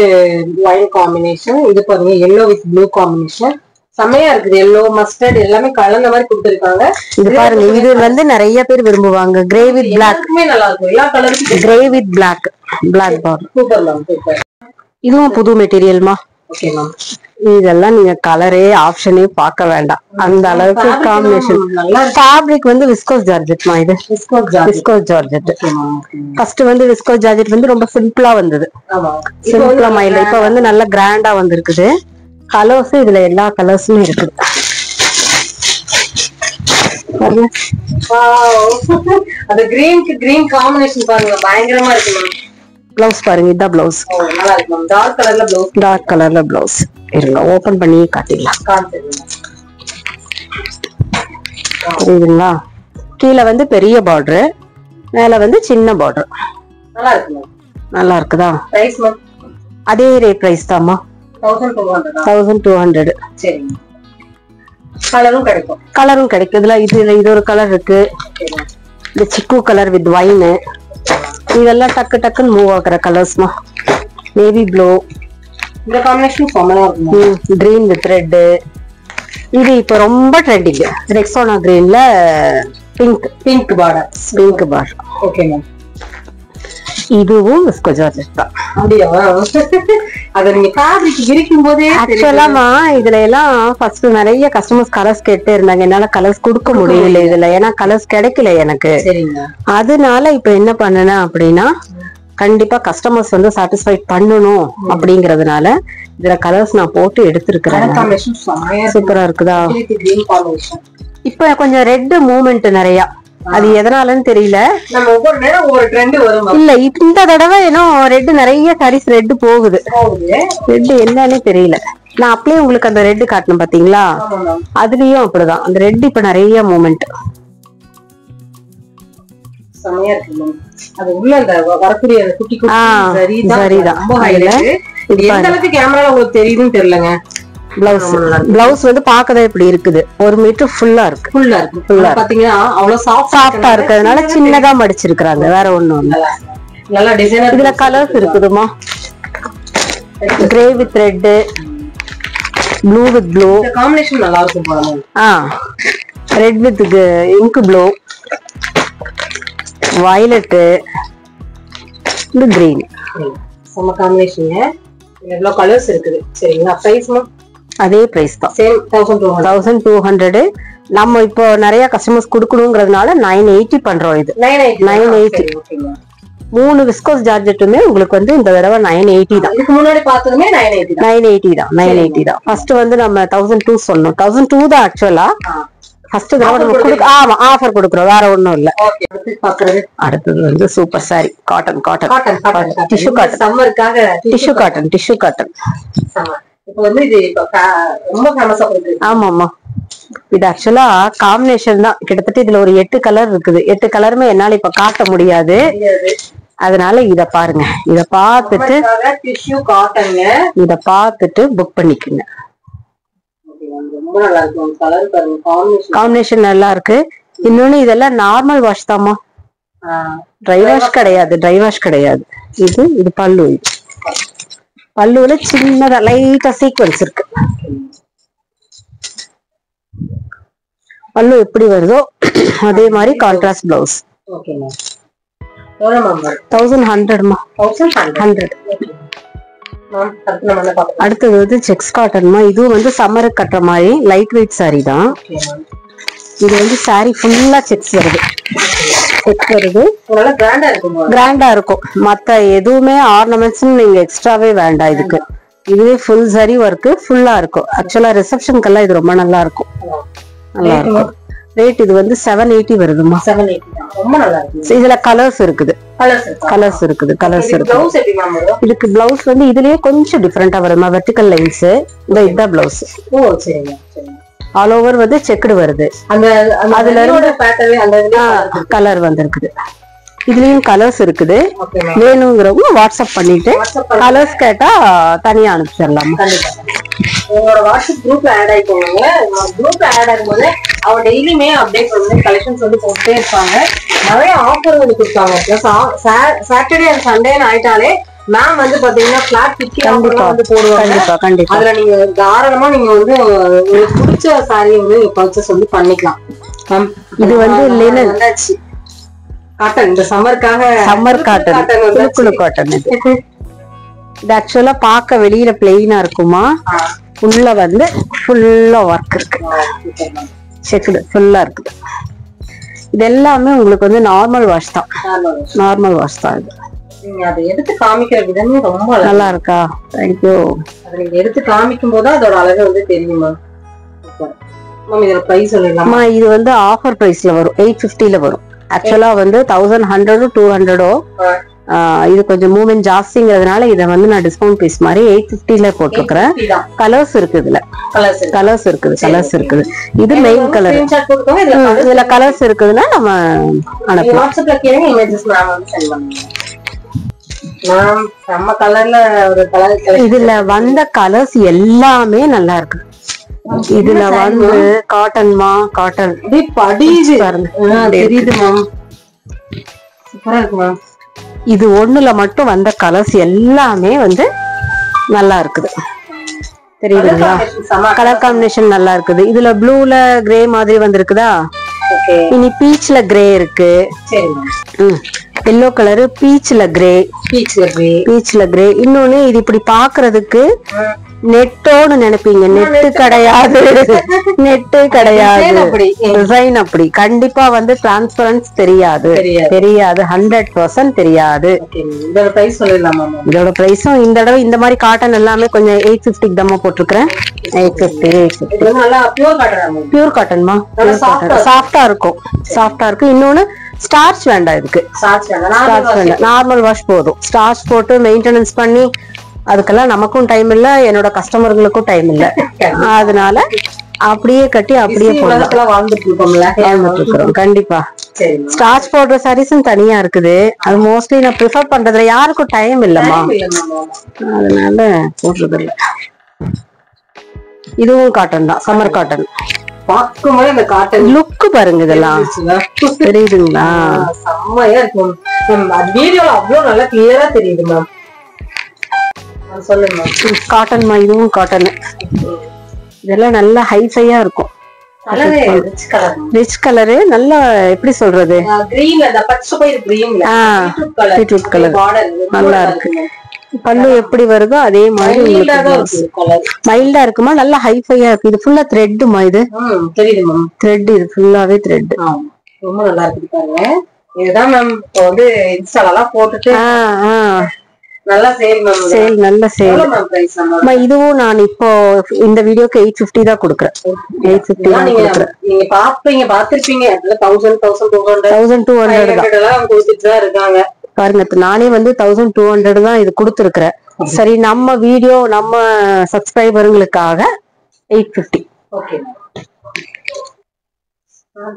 ஒயின் காம்பினேஷன். இது பாருங்க yellow வித் ப்ளூ காம்பினேஷன். செமையா இருக்குது. எல்லோ மஸ்டர்ட் எல்லாமே கலந்த மாதிரி கொடுத்திருக்காங்க. இது பாருங்க, இது வந்து நிறைய பேர் விரும்புவாங்க. கிரே வித் பிளாக் நல்லா இருக்கும். எல்லா கலருக்கும் grey with black border. Super ma'am, super. இதுவும் புது மெட்டீரியல்மா. Okay ma'am. இதெல்லாம் நீங்க கலரே ஆப்ஷனே பார்க்க வேண்டாம், அந்த அளவுக்கு காம்பினேஷன். ஃபேப்ரிக் வந்து விஸ்கோஸ் ஜார்ஜெட்மா. இது விஸ்கோஸ் ஜார்ஜெட். ஃபர்ஸ்ட் வந்து விஸ்கோஸ் ஜார்ஜெட் வந்து ரொம்ப சிம்பிளா வந்தது. சிம்பிளா மைல்ட். இப்ப வந்து நல்ல கிராண்டா வந்திருக்குது. கலர்ஸ் இதுல எல்லா கலர்ஸுமே இருக்குது. அந்த கிரீனுக்கு கிரீன் காம்பினேஷன் பாருங்க, பயங்கரமா இருக்கு மேம். பிளவுஸ் பாருங்க, இதான் பிளவுஸ். நல்லா இருக்கு மேம். டார்க் கலர்ல பிளவுஸ். டார்க் கலர்ல பிளவுஸ். இருங்க ஓபன் பண்ணி காட்டிடலாம். புரியுதுங்களா? கீழே வந்து பெரிய பார்டர், மேல வந்து சின்ன பார்டர். நல்லா இருக்கு மேம். நல்லா இருக்குதா? பிரைஸ் மேம் அதே ரேட் பிரைஸ் தாமா, 1200. சரி. கலரும் கிடைக்கும். கலரும் கிடைக்கும். இதுல இது ஒரு கலர் இருக்கு. இந்த சிக்கு கலர் வித் வைன். இதெல்லாம் டக்கு டக்குன்னு மூவ் ஆகுற கலர்ஸ்மா. Navy blue. இந்த காம்பினேஷன் செமையா இருக்கு. Green with red. இது இப்ப ரொம்ப ட்ரெண்டிங். ரெக்ஸோனா கிரீன்ல pink border. Pink border. Okay ma'am. இதுவும் விஸ்கோ ஜார்ஜெட் தான். அப்படியே அத நீங்க ஃபேப்ரிக் விரிக்கும் போதே ஆக்சுவலாமா இதுல எல்லாம் ஃபர்ஸ்ட் நிறைய கஸ்டமர்ஸ் கலர்ஸ் கேட்டே இருந்தாங்க. என்னால கலர்ஸ் கொடுக்க முடியல இதுல, ஏன்னா கலர்ஸ் கிடைக்கல எனக்கு. அதனால இப்ப என்ன பண்ணேன்னா அப்படின்னா, கண்டிப்பா கஸ்டமர்ஸ் வந்து சாட்டிஸ்ஃபைட் பண்ணணும் அப்படிங்கறதுனால இதுல கலர்ஸ் நான் போட்டு எடுத்திருக்கிறேன். சூப்பரா இருக்குதா? இப்ப கொஞ்சம் ரெட் மூவ்மெண்ட் நிறைய, அது எதனாலன்னு தெரியல. நம்ம ஒவ்வொரு நேரம் ஒரு ட்ரெண்ட் வரும். இல்ல இந்த தடவை ஏனோ ரெட் நிறைய சாரீஸ் ரெட் போகுது. ரெட் என்னன்னு தெரியல. நான் அப்படியே உங்களுக்கு அந்த ரெட் காட்டணும் பாத்தீங்களா, அதுலயும் அப்படிதான் அந்த ரெட் இப்ப நிறைய மூவ்மெண்ட். செமையா இருக்கு. அது உள்ள அந்த வரக்கூடிய அந்த குட்டி குட்டி சரிதான். ரொம்ப ஹைலைட். எந்த அளவுக்கு கேமரால உங்களுக்கு தெரியுதுன்னு தெரியலங்க. பிளவுஸ் வந்து பாக்கதான் இப்படி இருக்குது. 1 மீட்டர் ஃபுல்லா இருக்கு. ஃபுல்லா பாத்தீங்கன்னா அவ்வளவு சாஃப்டா இருக்கிறதுனால சின்னதா மடிச்சிருக்காங்க, வேற ஒண்ணும் இல்ல. நல்லா டிசைனர். இதுல கலர்ஸ் இருக்குதுமா. Grey with red, blue with blue. இந்த காம்பினேஷன் நல்லா இருக்கும் பாருங்க. Red with ink blue, violet, இந்த கிரீன். சம காம்பினேஷன். எவ்வளவு கலர்ஸ் இருக்குது. சரிங்களா? பிரைஸ் அதே பிரைஸ் தான். சேம் 1200. நம்ம இப்போ நிறைய கஸ்டமர்ஸ் கொடுக்கணுங்கிறதுனால 980 பண்றோம். இது 980. 3 விஸ்கோஸ் ஜார்ஜெட்டுமே உங்களுக்கு வந்து இந்த தடவை 980 தான். இதுக்கு முன்னாடி பார்த்ததுமே 980 தான். 980 தான். ஃபர்ஸ்ட் வந்து நம்ம 1002 சொன்னோம். 1002 தான் ஆக்சுவலா. ஃபர்ஸ்ட் தடவை நம்ம ஆமா ஆஃபர் கொடுக்குறோம், வேற ஒண்ணும் இல்ல. அடுத்தது வந்து super sari, cotton tissue cotton, சம்மருக்காக டிஷ்யூ காட்டன். இப்போ வந்து இது ரொம்ப ஃபேமஸா போகுது. ஆமாமா, இது ஆக்சுவலா காம்பினேஷன் தான். கிட்டத்தட்ட இதுல ஒரு 8 கலர் இருக்குது. 8 கலருமே என்னால இப்ப காட்ட முடியாது, அதனால இத பாருங்க. இத பார்த்துட்டு டிஷ்யூ காட்டன்ங்க, இத பார்த்துட்டு புக் பண்ணிக்கோங்க. ரொம்ப நல்லா இருக்கு. கலர் பாருங்க, காம்பினேஷன் நல்லா இருக்கு. இன்னொன்னு இதெல்லாம் நார்மல் வாஷ் தாமா, ட்ரை வாஷ் கிடையாது. இது பல்லு. பல்லுல சின்னதா லைட்டா சீக்வன்ஸ் இருக்கு. பல்லு எப்படி வருதோ அதே மாதிரி கான்ட்ராஸ்ட் பிளவுஸ். 1100மா, 1100. அடுத்தது வந்து செக்ஸ் காட்டன்மா. இதுவும் வந்து சம்மருக்கு கட்டுற மாதிரி லைட் வெயிட் சாரி தான். இது வந்து சாரி ஃபுல்லா செக்ஸ் வருது. கிராண்டா இருக்கும். மத்த எதுவுமே ஆர்னமெண்ட்ஸ் நீங்க எக்ஸ்ட்ராவே வேண்டாம் இதுக்கு. இதுவே ஃபுல் சாரி ஒர்க் ஃபுல்லா இருக்கும். ஆக்சுவலா ரிசப்ஷனுக்கெல்லாம் இது ரொம்ப நல்லா இருக்கும். நல்லா இருக்கும். ரேட் இது வந்து 780 வருதுமா. 780 ரொம்ப நல்லா இருக்கு. இதுல கலர்ஸ் இருக்குது. இதுக்கு பிளவுஸ் வந்து இதுலயே கொஞ்சம் டிஃபரெண்டா வருமா, வெர்டிகல் லைன்ஸ். இதுதான் பிளவுஸ். ஆல் ஓவர் வந்து செக்குடு வருது. அதுல இருந்து கலர் வந்திருக்குது. இதுலயும் கலர்ஸ் இருக்குது. வேணுங்கிறவங்க வாட்ஸ்அப் பண்ணிட்டு கலர்ஸ் கேட்டா தனியா அனுப்பிச்சிடலாம். உங்களோட வாட்ஸ்அப் குரூப்ல ஆட் ஆயிக்கோங்க. குரூப்ல ஆட் ஆகும்போது அவங்க டெய்லியுமே அப்டேட் வந்து கலெக்ஷன்ஸ் வந்து போட்டுட்டே இருப்பாங்க. நிறைய ஆஃபர் வந்து கொடுத்தாங்க. சாட்டர்டே அண்ட் சண்டே ஆயிட்டாலே மேம் வந்து பாத்தீங்கன்னா பிளாட் 50 வந்து போடுவாங்க. அதுல நீங்க தாராளமா நீங்க வந்து உங்களுக்கு பிடிச்ச சாரியை வந்து பர்ச்சேஸ் வந்து பண்ணிக்கலாம். இது வந்து லினன் காட்டன், இந்த சம்மர் காட்டன். இது ஆக்சுவலா பாக்க வெளியில பிளெயினா இருக்குமா, உள்ள வந்து ஃபுல்லா ஒர்க் இருக்கு. செக்குடு ஃபுல்லா இருக்குது. இது எல்லாமே உங்களுக்கு வந்து நார்மல் வாஷ் தான். இது நீங்க அதை எடுத்து காமிக்கிற விதமே ரொம்ப நல்லா இருக்கா? தேங்க்யூ. அதை நீங்க எடுத்து காமிக்கும் போது அதோட அழகு வந்து தெரியுமா. இதோட பிரைஸ் சொல்லலாமா? இது வந்து ஆஃபர் பிரைஸ்ல வரும். 850ல வரும். ஆக்சுவலா வந்து 1100 200. இது கொஞ்சம் மூவ்மெண்ட் ஜாஸ்திங்கிறதுனால இதை வந்து நான் டிஸ்கவுண்ட் பீஸ் மாதிரி 850ல போட்டுருக்கேன். கலர்ஸ் இருக்கு. இதுல கலர்ஸ் இருக்குது. இது மெயின் கலர். இதுல கலர்ஸ் இருக்குதுன்னா நம்ம அனுப்பலாம். இதுல வந்த கலர்ஸ் எல்லாமே நல்லா இருக்கு. இதுல வந்து காட்டன்மா, காட்டன் தெரியுதுமா, சூப்பரா இருக்குமா. இது ஒண்ணுல மட்டும் வந்த கலர்ஸ் எல்லாமே வந்து நல்லா இருக்குது. தெரியுதுங்களா? கலர் காம்பினேஷன் நல்லா இருக்குது. இதுல ப்ளூல கிரே மாதிரி வந்திருக்குதா. இனி பீச்ல கிரே இருக்கு. எல்லோ கலரு பீச்ல கிரே. இன்னொன்னு இது இப்படி பாக்குறதுக்கு நெட்டோன்னு நினைப்பீங்க. நெட்டு கிடையாது. டிசைன் அப்படி கண்டிப்பா வந்து டிரான்ஸ்பரன்ஸ் தெரியாது. 100% தெரியாது. இதோட பிரைஸும் இந்த தடவை இந்த மாதிரி காட்டன் எல்லாமே கொஞ்சம் 850 தம்மா போட்டிருக்கிறேன். 850 பியூர் காட்டன்மா. சாஃப்டா இருக்கும். இன்னொன்னு ஸ்டார்ச் வேண்டாம். இதுக்கு நார்மல் வாஷ் போதும். ஸ்டார்ச் போட்டு மெயின்டெனன்ஸ் பண்ணி அதுக்கெல்லாம் நமக்கும் டைம் இல்ல, என்னோட கஸ்டமர்களுக்கும் டைம் இல்ல. அதனால அப்படியே கட்டி அப்படியே வாழ்ந்துட்டு. கண்டிப்பா ஸ்டார்ச் போடுற சாரீஸும் தனியா இருக்குது. அது மோஸ்ட்லி நான் ப்ரிஃபர் பண்றதுல யாருக்கும் டைம் இல்லம்மா, அதனால போடுறது இல்ல. இதுவும் காட்டன் தான், சம்மர் காட்டன். பாக்கும்போது அந்த காட்டன் லுக் பாருங்க. இதெல்லாம் தெரியுதுங்களா? செம்மையா இருக்கும். வீடியோல அவ்வளவு நல்லா கிளியரா தெரியுது மேம். சொல்லுங்க. காட்டன்மா, இதுவும் காட்டன். இதெல்லாம் நல்லா ஹைஃபையா இருக்கும். ரிச் கலரு, நல்லா எப்படி சொல்றது, பீட்ரூட் கலர் நல்லா இருக்கு. பல்லு எப்படி வருதோ அதே மாதிரி மைல்டா இருக்குமா, நல்லா ஹைஃபையா இருக்கு. இது ஃபுல்லா த்ரெட்மா. இது த்ரெட், இது ஃபுல்லாவே த்ரெட். ரொம்ப நல்லா இருக்கு பாருங்க. இதுதான் மேம் இப்போ வந்து இன்ஸ்டாலாம் போட்டுட்டு நல்லா சேல் மேம். சேல் நல்ல சேல். மேம் பிரைஸ் இதுவும் நான் இப்போ இந்த வீடியோக்கு 850 தான் கொடுக்குறேன். 850 தான் கொடுக்குறேன். நீங்க பாத்திருப்பீங்க 1200 எல்லாம் கொடுத்துட்டு தான் இருக்காங்க பாருங்க. நானே வந்து 1200 தான் இது கொடுத்துருக்கிறேன். சரி, நம்ம வீடியோ நம்ம சப்ஸ்கிரைபருங்களுக்காக 850. ஓகே.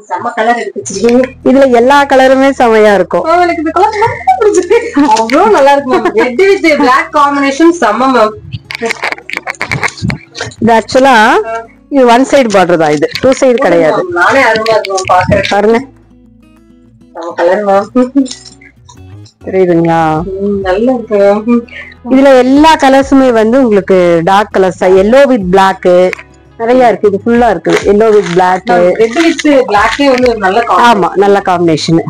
செம்ம கலர் எடுத்துச்சு. இதுல எல்லா கலருமே செமையா இருக்கும். அவ்வளோ நல்லா இருக்கும். ரெட் வித் பிளாக் காம்பினேஷன் செம்ம மேம். இது ஆக்சுவலா இது ஒன் சைடு பார்டர் தான், இது டூ சைடு கிடையாது. நானே அருமையா இருக்கும் பாக்குறேன். பாருங்க செம்ம கலர் மேம். தெரியுதுங்களா? நல்லா இருக்கு. இதுல எல்லா கலர்ஸுமே வந்து உங்களுக்கு dark colours, yellow with black நிறைய இருக்கு. இது ஃபுல்லா இருக்கு yellow with black. Red with black வந்து நல்ல ஆமா, நல்ல காம்பினேஷன்.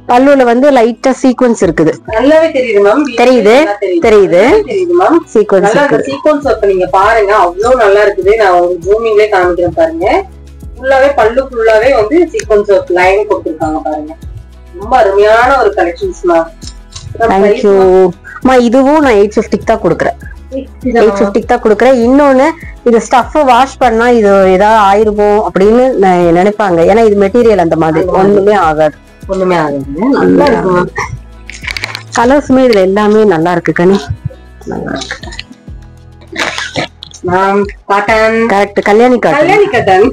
பல்லுல வந்து லைட்டா சீக்வென்ஸ் இருக்குது. நல்லாவே தெரியுது மேம். தெரியுது தெரியுது மேம். சீக்வென்ஸ் நல்லா இருக்கு. சீக்வென்ஸ் அப்ப நீங்க பாருங்க அவ்வளவு நல்லா இருக்குது. நான் உங்களுக்கு ஜூமிங்லயே காமிக்கிறேன் பாருங்க. ஃபுல்லாவே பல்லு ஃபுல்லாவே வந்து சீக்வென்ஸ் லைன் கொடுத்திருக்காங்க பாருங்க. ரொம்ப அருமையான ஒரு கலெக்ஷன்ஸ் மேம். தேங்க் யூ மா. இதுவும் நான் 850 தான் கொடுக்குறேன். 850 தான் கொடுக்குறேன். இன்னொன்னு, இது ஸ்டஃப் வாஷ் பண்ணா இது ஏதாவது ஆயிருமோ அப்படின்னு நினைப்பாங்க. ஏன்னா இது மெட்டீரியல் அந்த மாதிரி ஒண்ணுமே ஆகாது. ஒண்ணுமே ஆகாது. நல்லா இருக்கு. கலர்ஸுமே இதுல எல்லாமே நல்லா இருக்கு கனி. நல்லா இருக்கு. கரெக்ட். கல்யாணி காட்டன்.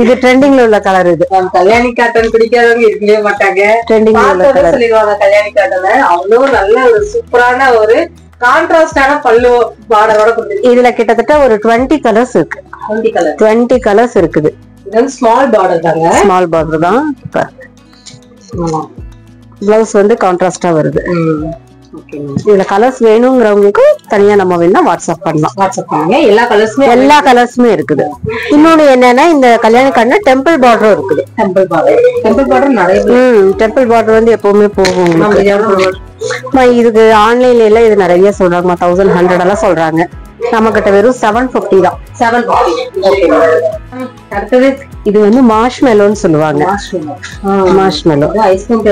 இது ட்ரெண்டிங்ல உள்ள கலர். இது கல்யாணி காட்டன் பிடிக்காதவங்க இருக்கவே மாட்டாங்க. ட்ரெண்டிங்ல உள்ள கலர் சொல்லிடுவாங்க கல்யாணி காட்டன். அவ்வளவு நல்ல ஒரு சூப்பரான ஒரு கான்ட்ராஸ்டான பல்லு பார்டரோட கொடுத்திருக்கு. இதுல கிட்டத்தட்ட ஒரு 20 கலர்ஸ் இருக்கு. 20 கலர்ஸ் இருக்குது. இது ஸ்மால் பார்டர் தாங்க. ஸ்மால் பார்டர் தான். பிளவுஸ் வந்து கான்ட்ராஸ்டா வருது. இதுல கலர்ஸ் வேணுங்கிறவங்களுக்கு தனியா நம்ம வேணா வாட்ஸ்அப் பண்ணலாம். வாட்ஸ்அப் பண்ணுங்க. எல்லா கலர்ஸுமே இருக்குது. இன்னொன்னு என்னன்னா, இந்த கல்யாணி காட்னா டெம்பிள் பார்டரும் இருக்குது. டெம்பிள் பார்டர் நிறைய. டெம்பிள் பார்டர் வந்து எப்பவுமே போகும். இதுக்கு ஆன்லைன்ல எல்லாம் இது நிறைய சொல்றாங்க. 1100 எல்லாம் சொல்றாங்க. நம்ம கிட்ட வெறும் 750 தான். 750. அடுத்தது இது வந்து மார்ஷ்மெலோன்னு சொல்லுவாங்க. Marshmallow ice cream.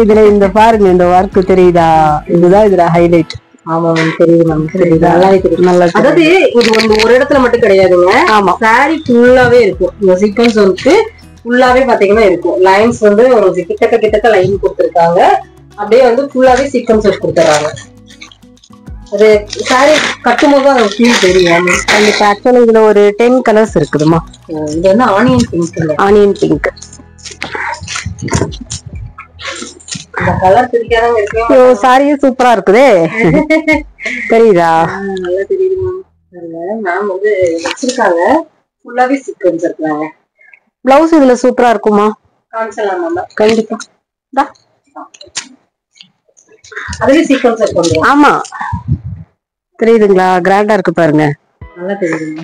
இதுல இந்த பாருங்க, இந்த ஒர்க் தெரியுதா? இதுதான் இதுல ஹைலைட். ஆமா தெரியுது மேம். தெரியுது. நல்லாவே தெரியுது. நல்லா. அதாவது இது வந்து ஒரு இடத்துல மட்டும் கிடையாதுங்க. ஆமா, சாரி ஃபுல்லாவே இருக்கும். இந்த சீக்வென்ஸ் வந்து ஃபுல்லாவே பாத்தீங்கன்னா இருக்கும். லைன்ஸ் வந்து ஒரு கிட்டக்க லைன் கொடுத்திருக்காங்க. அப்படியே வந்து ஃபுல்லாவே சீக்வென்ஸ் வச்சு கொடுத்துறாங்க. அது சாரி கட்டும் போது அது ஃபீல் தெரியும். ஆக்சுவலா இதுல ஒரு 10 கலர்ஸ் இருக்குதுமா. இது வந்து ஆனியன் பிங்க். Onion pink. இந்த கலர் பிடிக்காதவங்க இருக்கு. சாரியே சூப்பரா இருக்குதே. தெரியுதா? நல்லா தெரியுது மேம். மேம் வந்து வச்சிருக்காங்க. ஃபுல்லாவே சீக்வென்ஸ் இருக்காங்க. பிளவுஸ் இதுல சூப்பரா இருக்குமா? காமிச்சலாம் மேம். கண்டிப்பா. அதுல சீக்வென்ஸ் இருக்கு. ஆமா, தெரியுதுங்களா? கிராண்டா இருக்கு பாருங்க. நல்லா தெரியுது.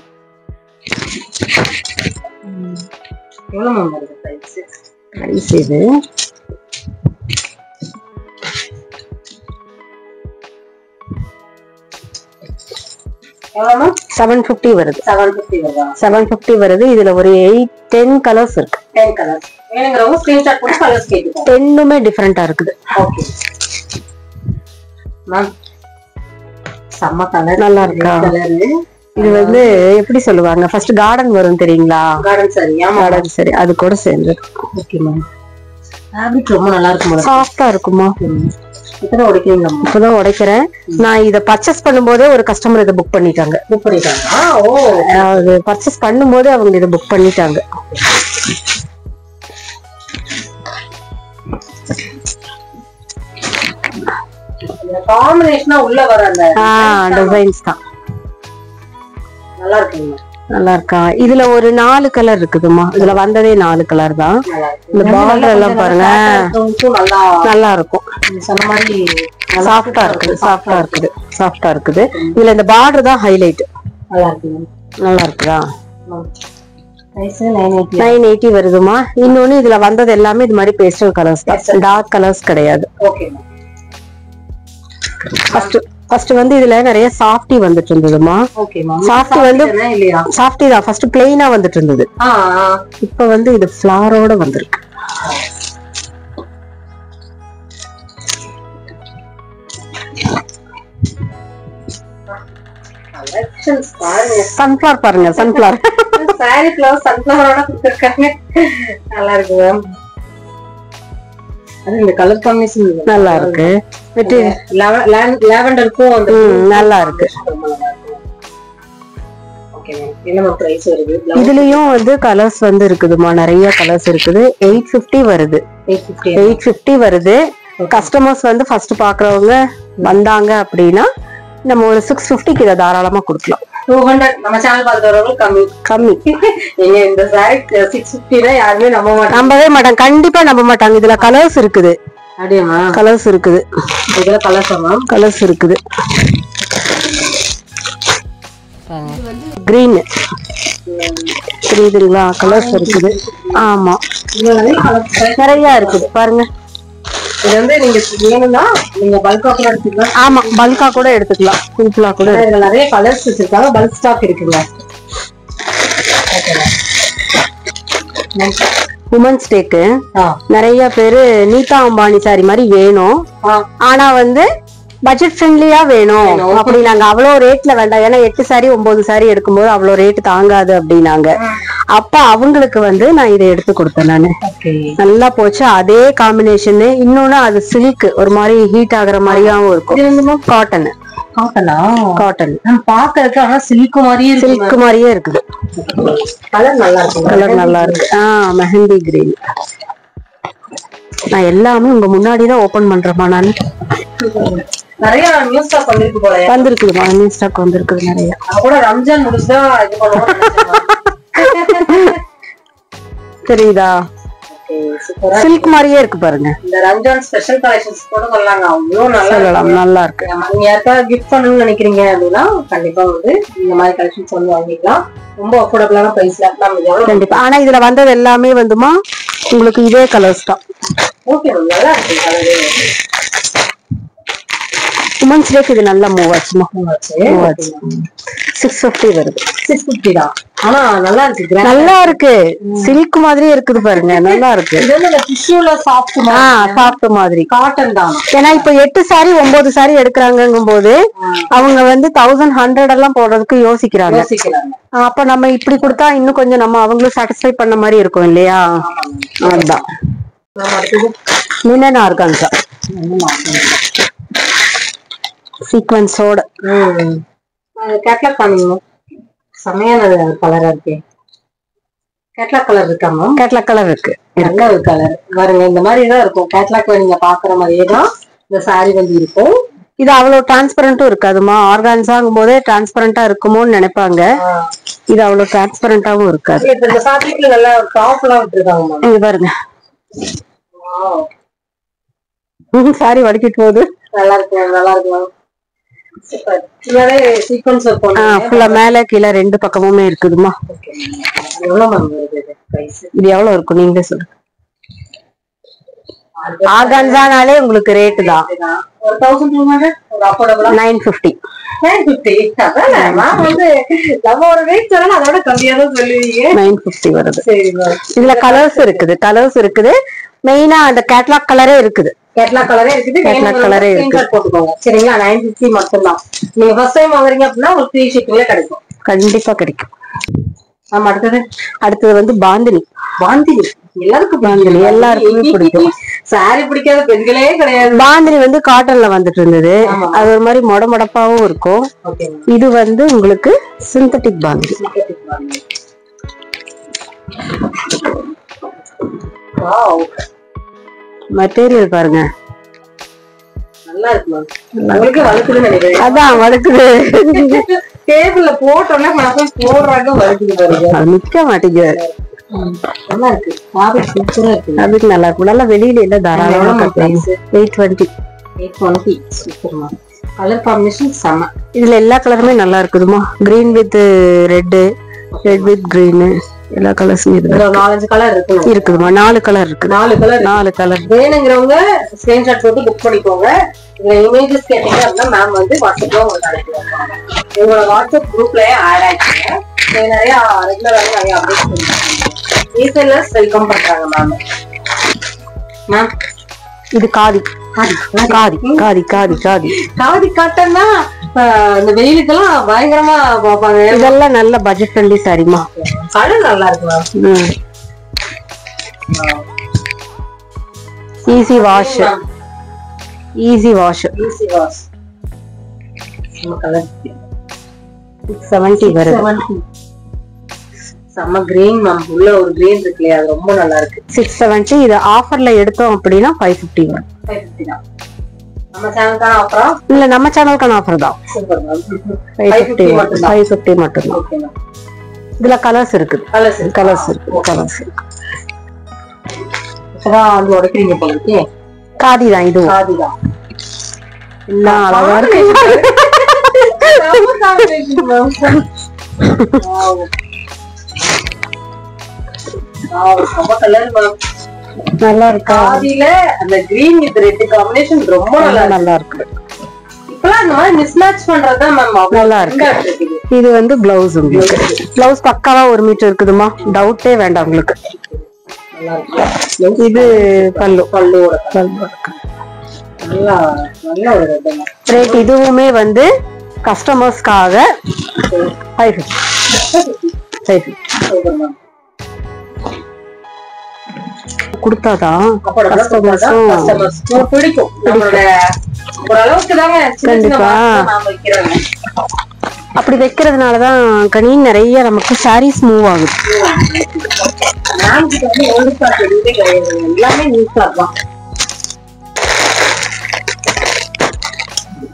எவ்வளவு மேம் வருது பிரைஸ்? பிரைஸ் இது 750 வருது. 750 வருது. இதுல ஒரு 10 கலர்ஸ் இருக்கு. 10 கலர்ஸ். வேணும்ங்கறவங்க ஸ்கிரீன்ஷாட் போட்டு கலர்ஸ் கேட்டுக்கோங்க. 10மே டிஃபரண்டா இருக்குது. Okay ma'am. செம்ம கலர். நல்லா இருக்கா? இது வந்து எப்படி சொல்லுவாங்க, ஃபர்ஸ்ட் கார்டன் வரும் தெரியுங்களா? கார்டன் சரி. ஆமா, கார்டன் சரி. அது கூட சேர்ந்து. Okay ma'am. ஃபேப்ரிக் ரொம்ப நல்லா இருக்கும். சாஃப்டா இருக்குமா? இப்பதான் உடைக்கிறீங்களா? இப்பதான் உடைக்கிறேன். நான் இத பர்ச்சேஸ் பண்ணும்போதே ஒரு கஸ்டமர் இதை புக் பண்ணிட்டாங்க. ஓ, அது பர்ச்சேஸ் பண்ணும்போது அவங்க இதை புக் பண்ணிட்டாங்க. காம்பினேஷனா உள்ள வர அந்த டிசைன்ஸ் தான் நல்லா இருக்குங்க. நல்லா இருக்கா? இதுல ஒரு 4 கலர் இருக்குதுமா. இதுல வந்ததே 4 கலர் தான். இந்த பார்டர் எல்லாம் பாருங்க, நல்லா இருக்கும். சொன்ன மாதிரி சாஃப்டா இருக்குது. சாஃப்டா இருக்குது. சாஃப்டா இருக்குது. இதுல இந்த பார்டர் தான் ஹைலைட். நல்லா இருக்கு. நல்லா இருக்குதா? 980 வருதுமா. இன்னொன்னு இதுல வந்தது எல்லாமே இது மாதிரி பேஸ்டல் கலர்ஸ் தான். டார்க் கலர்ஸ் கிடையாது. ஓகே. ஃபர்ஸ்ட் வந்து இதுல நிறைய சாஃப்டி வந்துட்டு இருந்ததுமா. சாஃப்டி வந்து சாஃப்டி தான் ஃபர்ஸ்ட் பிளெயினா வந்துட்டு இருந்தது. இப்ப வந்து இது ஃபிளாரோட வந்திருக்கு. ஆப்ஷன்ஸ் பாருங்க. சன்ஃபிளவர் பாருங்க, சன்ஃபிளவர் சாரி பிளவுஸ் சன்ஃபிளவரோட கொடுத்துருக்காங்க. நல்லா இருக்கு மேம். அது இந்த கலர் காம்பினேஷன் நல்லா இருக்கு. லாவெண்டருக்கும் வந்து நல்லா இருக்கு. இதுலயும் வந்து கலர்ஸ் வந்து இருக்குதுமா, நிறைய கலர்ஸ் இருக்குது. 850 வருது. 850 வருது. கஸ்டமர்ஸ் வந்து ஃபர்ஸ்ட் பாக்குறவங்க வந்தாங்க அப்படின்னா நம்ம ஒரு 650க்கு இதை தாராளமா கொடுக்கலாம். 200 நம்ம சேனல் பார்க்கறவங்க கம்மி. நீங்க இந்த சாரி 650 ல யாருமே நம்பவே மாட்டாங்க. கண்டிப்பா நம்ப மாட்டாங்க. இதுல கலர்ஸ் இருக்குது. அப்படியேமா? கலர்ஸ் இருக்குது. இதுல கலர்ஸ் இருக்குது. கிரீன் தெரியுதுங்களா? கலர்ஸ் இருக்குது. ஆமா, நிறைய இருக்குது பாருங்க. இது வந்து நீங்க வேணும்னா நீங்க பல்கா கூட எடுத்துக்கலாம். ஆமா, பல்கா கூட எடுத்துக்கலாம், சிம்பிளா கூட. இதுல நிறைய கலர்ஸ் வச்சிருக்காங்க. பல்க் ஸ்டாக் இருக்குங்க. உமன்ஸ் டேக்கு நிறைய பேரு நீதா அம்பானி சாரி மாதிரி வேணும், ஆனா வந்து பட்ஜெட் ஃப்ரெண்ட்லியா வேணும் அப்படி நாங்க அவ்வளவு ரேட்ல வேண்டாம். ஏன்னா 8 சாரி 9 சாரி எடுக்கும்போது அவ்வளவு ரேட் தாங்காது அப்படின்னாங்க. அப்ப அவங்களுக்கு வந்து நான் இதை எடுத்து கொடுத்தேன். நானு நல்லா போச்சு. அதே காம்பினேஷன். இன்னொன்னு அது சில்க், ஒரு மாதிரி ஹீட் ஆகுற மாதிரியாவும் இருக்கும். காட்டன் பாக்குறதுக்கு ஆனா சில்க் மாதிரியே இருக்குது. கலர் நல்லா இருக்கு. மெஹந்தி கிரீன். நான் எல்லாமே உங்க முன்னாடிதான் ஓபன் பண்றேமா. நான் நிறைய நியூ ஸ்டாக் வந்திருக்குதுமா. நியூ ஸ்டாக் வந்திருக்குது நிறைய. கூட ரம்ஜான் முடிச்சா இது பண்ணுவோம். தெரியுதா? சில்க் மாதிரியே இருக்கு பாருங்க. இந்த ரம்ஜான் ஸ்பெஷல் கலெக்ஷன்ஸ் கூட சொல்லலாங்க. அவ்வளவு நல்லா இருக்கு. நீங்க யாருக்காவது கிஃப்ட் பண்ணணும்னு நினைக்கிறீங்க அப்படின்னா கண்டிப்பா வந்து இந்த மாதிரி கலெக்ஷன்ஸ் வந்து வாங்கிக்கலாம். ரொம்ப அஃபோர்டபுளான பிரைஸ்ல. கண்டிப்பா. ஆனா இதுல வந்தது எல்லாமே வந்துமா உங்களுக்கு இதே கலர்ஸ் தான். ஓகே, நல்லா இருக்கு கலர். உமன்ஸ் டேக்கு இது நல்லா மூவ் ஆச்சுமா. 650 வருது. 650 தான். ஆனா நல்லா இருக்கு. நல்லா இருக்கு. சில்க் மாதிரியே இருக்குது பாருங்க. நல்லா இருக்கு. இது வந்து டிஷ்யூல சாஃப்ட் மாதிரி காட்டன் தான். ஏன்னா இப்ப 8 சாரி 9 சாரி எடுக்கிறாங்கும் போது அவங்க வந்து 1100 எல்லாம் போடுறதுக்கு யோசிக்கிறாங்க. அப்ப நம்ம இப்படி கொடுத்தா இன்னும் கொஞ்சம் நம்ம அவங்களும் சாட்டிஸ்ஃபை பண்ண மாதிரி இருக்கும் இல்லையா? அதுதான். மினன் ஆர்கான்சா சீக்வென்ஸோட கேட்லாக் காமிங்க. செமையான கலரா இருக்கு. கேட்லாக் கலர் இருக்காங்க. கேட்லாக் கலர் இருக்கு. நல்ல ஒரு கலர் பாருங்க. இந்த மாதிரி தான் இருக்கும். கேட்லாக் நீங்க பாக்குற மாதிரியே தான் இந்த சாரி வந்து இருக்கும். இது அவ்வளவு டிரான்ஸ்பரண்டும் இருக்காதுமா. ஆர்கான்ஸாங்கும் போதே டிரான்ஸ்பரண்டா இருக்குமோன்னு நினைப்பாங்க. இது அவ்வளவு டிரான்ஸ்பரண்டாவும் இருக்காது. இந்த ஃபேப்ரிக்ல நல்லா டாப் எல்லாம் விட்டுருக்காங்க. இங்க பாருங்க. சாரி வடிக்கிட்டு போகுது. நல்லா இருக்கு. ஃபுல்லா மேல கீழே 2 பக்கமுமே இருக்குதுமா. இது எவ்வளவு இருக்கும் நீங்களே சொல்லுங்க. ஆர்கான்ஸானாலே உங்களுக்கு ரேட் தான். 950. 950 வருது. இதுல கலர்ஸ் இருக்குது. மெயினா அந்த கேட்லாக் கலரே இருக்குது. கேட்லாக் கலரே இருக்குது. போட்டுக்கோங்க சரிங்களா? 950 மட்டும் தான். நீங்க ஃபர்ஸ்ட் டைம் வாங்குறீங்க அப்படின்னா ஒரு ஃப்ரீ ஷிப்பிங்ல கிடைக்கும். கண்டிப்பா கிடைக்கும். ஆமா. அடுத்தது வந்து பாந்தினி. எல்லாருக்குமே பிடிக்கும். சாரி பிடிக்காத பெண்களே கிடையாது. பாந்தினி வந்து காட்டன்ல வந்துட்டு இருந்தது. அது ஒரு மாதிரி மொடமொடப்பாவும் இருக்கும். இது வந்து உங்களுக்கு சிந்தட்டிக் பாந்தினி. மெட்டீரியல் பாருங்க. நல்லா இருக்கு. உங்களுக்கு வழுக்குதுன்னு நினைக்கிறேன். அதான் வழுக்குது. டேபிள்ல போட்டோம்னா போடுறாங்க வழுக்குது பாருங்க. அது நிக்க மாட்டேங்குது. நல்லா இருக்கு. ஃபேப்ரிக் சூப்பரா இருக்கு. ஃபேப்ரிக் நல்லா இருக்கு. நல்லா வெளியில இல்ல, தாராளமா கட்டலாம். 820 சூப்பர்மா. கலர் காம்பினேஷன் செம. இதுல எல்லா கலருமே நல்லா இருக்குதுமா. Green with red with green எல்லா கலர்ஸும் இருக்கு. 4-5 கலர் இருக்குதுமா. 4 கலர் இருக்கு. 4 கலர் வேணுங்கிறவங்க ஸ்கிரீன்ஷாட் போட்டு புக் பண்ணிக்கோங்க. இந்த இமேஜஸ் கேட்டீங்க அப்படின்னா மேம் வந்து வாட்ஸ்அப்ல உங்களுக்கு அனுப்பிடுவாங்க. உங்களோட வாட்ஸ்அப் குரூப்லயே ஆட் ஆயிடுங்க. நிறைய ரெகுலராக நிறைய அப்டேட் பண்ணுறாங்க. ரீசெல்லர்ஸ் வெல்கம் பண்றாங்க மேம். இது காதி காதி காதி காதி காதி காதி காட்டன்னா இந்த வெயிலுக்கெல்லாம் பயங்கரமா பாப்பாங்க. இதெல்லாம் நல்ல பட்ஜெட் ஃப்ரெண்ட்லி சாரிமா. கலர் நல்லா இருக்கு. Easy wash, easy wash, easy wash. நம்ம கலர் 670 வருது. செம்ம கிரீன் மேம். உள்ள ஒரு கிரீன் இருக்கு இல்லையா, அது ரொம்ப நல்லா இருக்கு. 670. இது ஆஃபர்ல எடுத்தோம் அப்படின்னா 550 வரும். 550 தான். நம்ம சேனலுக்கான ஆஃபரா? இல்ல, நம்ம சேனலுக்கான ஆஃபர் தான். Super ma'am. 550 மட்டும் தான். 550 மட்டும் தான். Okay ma'am. இதுல கலர்ஸ் இருக்கு. கலர்ஸ் இருக்கு. கலர்ஸ் இருக்கு. இப்பதான் வந்து உடைக்கிறீங்க போல இருக்கே. காதி தான் இது. காதி தான். எல்லாம் அழகா இருக்கு. நல்லா இருக்கா? காதில அந்த கிரீன் வித் ரெட் காம்பினேஷன் ரொம்ப நல்லா இருக்கு. இப்பலாம் இந்த மாதிரி மிஸ்மேட்ச் பண்றதா மேம் நல்லா இருக்கு. இது வந்து பிளவுஸ். உங்களுக்கு பிளவுஸ் பக்காவா 1 மீட்டர் இருக்குதுமா, டவுட்டே வேண்டாம் உங்களுக்கு. இது பல்லு. பல்லுவோட நல்லா நல்ல ஒரு ரேட். இதுவுமே வந்து கஸ்டமர்ஸ்க்காக 550 கொடுத்தாதான் கஸ்டமர்ஸும் பிடிக்கும். ஓரளவுக்கு தாங்க. கண்டிப்பா அப்படி வைக்கிறதுனாலதான் கனி நிறைய நமக்கு சாரீஸ் மூவ் ஆகுது. எல்லாமே நியூஸ் தான்.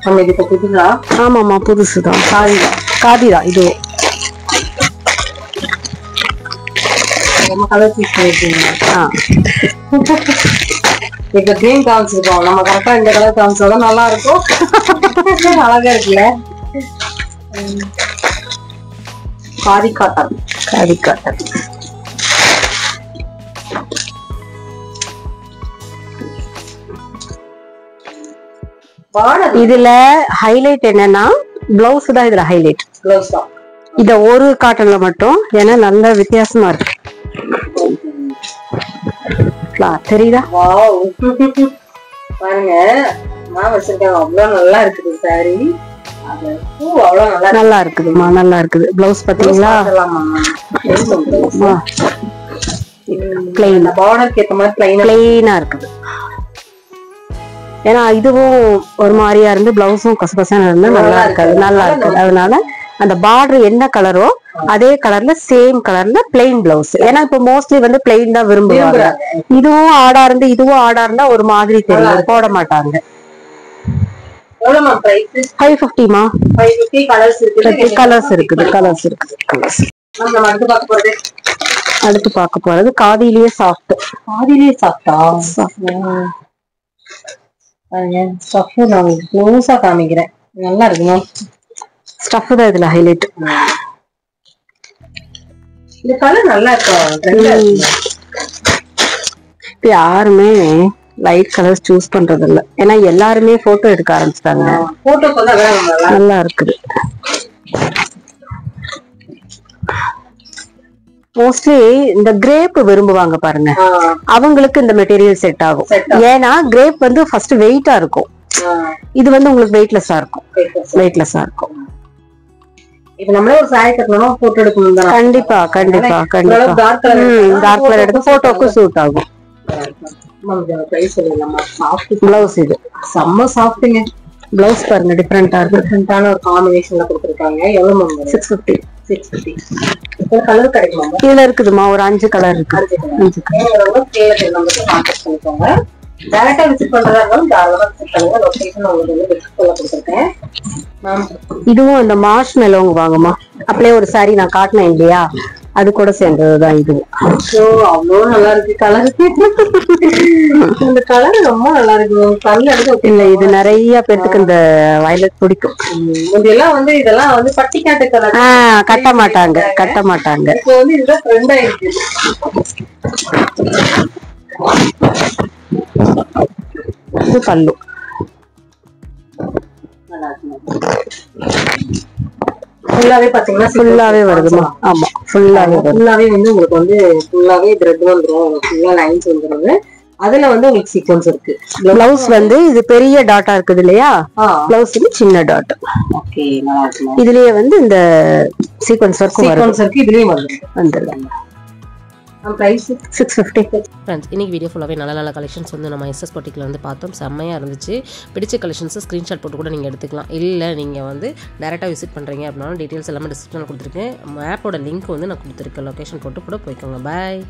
நம்ம இது புதுசா? ஆமாமா, புதுசுதான். காதிதான் இது. நம்ம கலர் சூஸ் பண்ணிருக்கீங்க. இப்ப கிரீன் காமிச்சிருக்கோம். நம்ம கரெக்டா இந்த கலர் காமிச்சாதான் நல்லா இருக்கும். அழகா இருக்குல்ல. காதி காட்டன். காதி காட்டன். இதுல ஹைலைட் என்னன்னா பிளவுஸ் தான். இதுல ஹைலைட் பிளவுஸ் தான். இத ஒரு காட்டன்ல மட்டும். ஏன்னா நல்ல வித்தியாசமா இருக்கு. தெரியுதா? பாருங்க, நான் வச்சிருக்கேன். அவ்வளவு நல்லா இருக்குது சாரி. நல்லா இருக்குதுமா, நல்லா இருக்குது. பிளவுஸ் பாத்தீங்களா? பிளைன் பார்டருக்கு ஏத்த மாதிரி பிளைனா இருக்குது. ஏன்னா இதுவும் ஒரு மாதிரியா இருந்து பிளவுஸும் கசகசன்னு இருந்து நல்லா இருக்காது. நல்லா இருக்குது. அதனால அந்த பார்டர் என்ன கலரோ அதே கலர்ல சேம் கலர்ல பிளைன் பிளவுஸ். ஏன்னா இப்ப மோஸ்ட்லி வந்து பிளைன் தான் விரும்புவாங்க. இதுவும் ஆடா இருந்து இதுவும் ஆடா இருந்தா ஒரு மாதிரி தெரியும், போட மாட்டாங்க. 550மா. 550. கலர்ஸ் இருக்குது. கலர்ஸ் இருக்குது. கலர்ஸ் இருக்குது. கலர்ஸ். அடுத்து பார்க்க போறது காதிலேயே சாஃப்ட். காதிலேயே சாஃப்டா? ஸ்டஃப் நான் க்ளோஸா காமிக்கிறேன். நல்லா இருக்குங்க. ஸ்டஃப் தான் இதுல ஹைலைட். இந்த கலர் நல்லா இருக்கு. இப்ப யாருமே லைட் கலர்ஸ் சூஸ் பண்றது இல்ல. ஏன்னா எல்லாருமே போட்டோ எடுக்க ஆரம்பிச்சிட்டாங்க. நல்லா இருக்குது. மோஸ்ட்லி இந்த கிரேப் விரும்புவாங்க பாருங்க, அவங்களுக்கு இந்த மெட்டீரியல் செட் ஆகும். ஏன்னா கிரேப் வந்து ஃபர்ஸ்ட் வெயிட்டா இருக்கும். இது வந்து உங்களுக்கு வெயிட்லெஸ்ஸா இருக்கும். வெயிட்லெஸ்ஸா இருக்கும். இப்ப நம்மளே ஒரு சாரி கட்டணும், போட்டோ எடுக்கணும். கண்டிப்பா கண்டிப்பா கண்டிப்பா. டார்க் கலர் எடுத்து போட்டோக்கு சூட் ஆகும். பிளவுஸ் இது செம்ம சாஃப்ட்டுங்க. பிளவுஸ் பாருங்க, டிஃபரெண்டா இருக்கு. டிஃபரெண்டான ஒரு காம்பினேஷன்ல கொடுத்துருக்காங்க. எவ்வளவு மேம்? 650. 650. கலர் கிடைக்குமா? இதுல இருக்குதுமா, ஒரு 5 கலர் இருக்கு. 5 கலர். டைரக்டா விசிட் பண்றதா இருந்தாலும் தாராளமா விசிட் பண்ணுங்க. லொகேஷன் உங்களுக்கு வந்து டிஸ்கிரிப்ஷன்ல கொடுத்துருக்கேன். இதுவும் இந்த மார்ஷ் மெலோங்க வாங்கம்மா. அப்படியே ஒரு சாரி நான் காட்டினேன் இல்லையா, அது கூட சேர்ந்ததுதான் இது. அவ்வளவு நல்லா இருக்கு கலர். இந்த கலர் ரொம்ப நல்லா இருக்கு. இல்ல, இது நிறைய பேருக்கு இந்த வயலட் பிடிக்கும். இதெல்லாம் வந்து இதெல்லாம் வந்து பட்டிக்காட்டு கலர். கட்ட மாட்டாங்க, கட்ட மாட்டாங்க. இப்போ வந்து இதுதான் ட்ரெண்ட் ஆயிருக்கு. இது பல்லு. ஃபுல்லாவே பாத்தீங்கன்னா ஃபுல்லாவே வருதுமா. ஆமா, ஃபுல்லாவே வந்து உங்களுக்கு வந்து ஃபுல்லாவே த்ரெட் வந்துரும். ஃபுல்லா லைன்ஸ் வந்துரும். அதுல வந்து உங்களுக்கு சீக்வன்ஸ் இருக்கு. பிளவுஸ் வந்து இது பெரிய டாட்டா இருக்குது இல்லையா, பிளவுஸ் வந்து சின்ன டாட். ஓகே, நல்லா இருக்கு. இதுலயே வந்து இந்த சீக்வன்ஸ் இருக்கு, இதுலயும் வந்துருது. பிரைஸ் 650. ஃப்ரெண்ட்ஸ், இன்னைக்கு வீடியோ ஃபுல்லாகவே நல்ல நல்ல கலெக்ஷன்ஸ் வந்து நம்ம எஸ்எஸ் பொட்டிக்கில் வந்து பார்த்தோம். செம்மையாக இருந்துச்சு. பிடிச்ச கலெக்ஷன்ஸை ஸ்க்ரீன்ஷாட் போட்டு கூட நீங்கள் எடுத்துக்கலாம். இல்லை நீங்கள் வந்து டேரெக்டாக விசிட் பண்ணுறீங்க அப்படின்னாலும் டீட்டெயில்ஸ் எல்லாமே டிஸ்கிரிப்ஷனில் கொடுத்துருக்கேன். மேப்போட லிங்க் வந்து நான் கொடுத்துருக்கேன். லொக்கேஷன் போட்டு கூட போய்க்கோங்க. பாய்.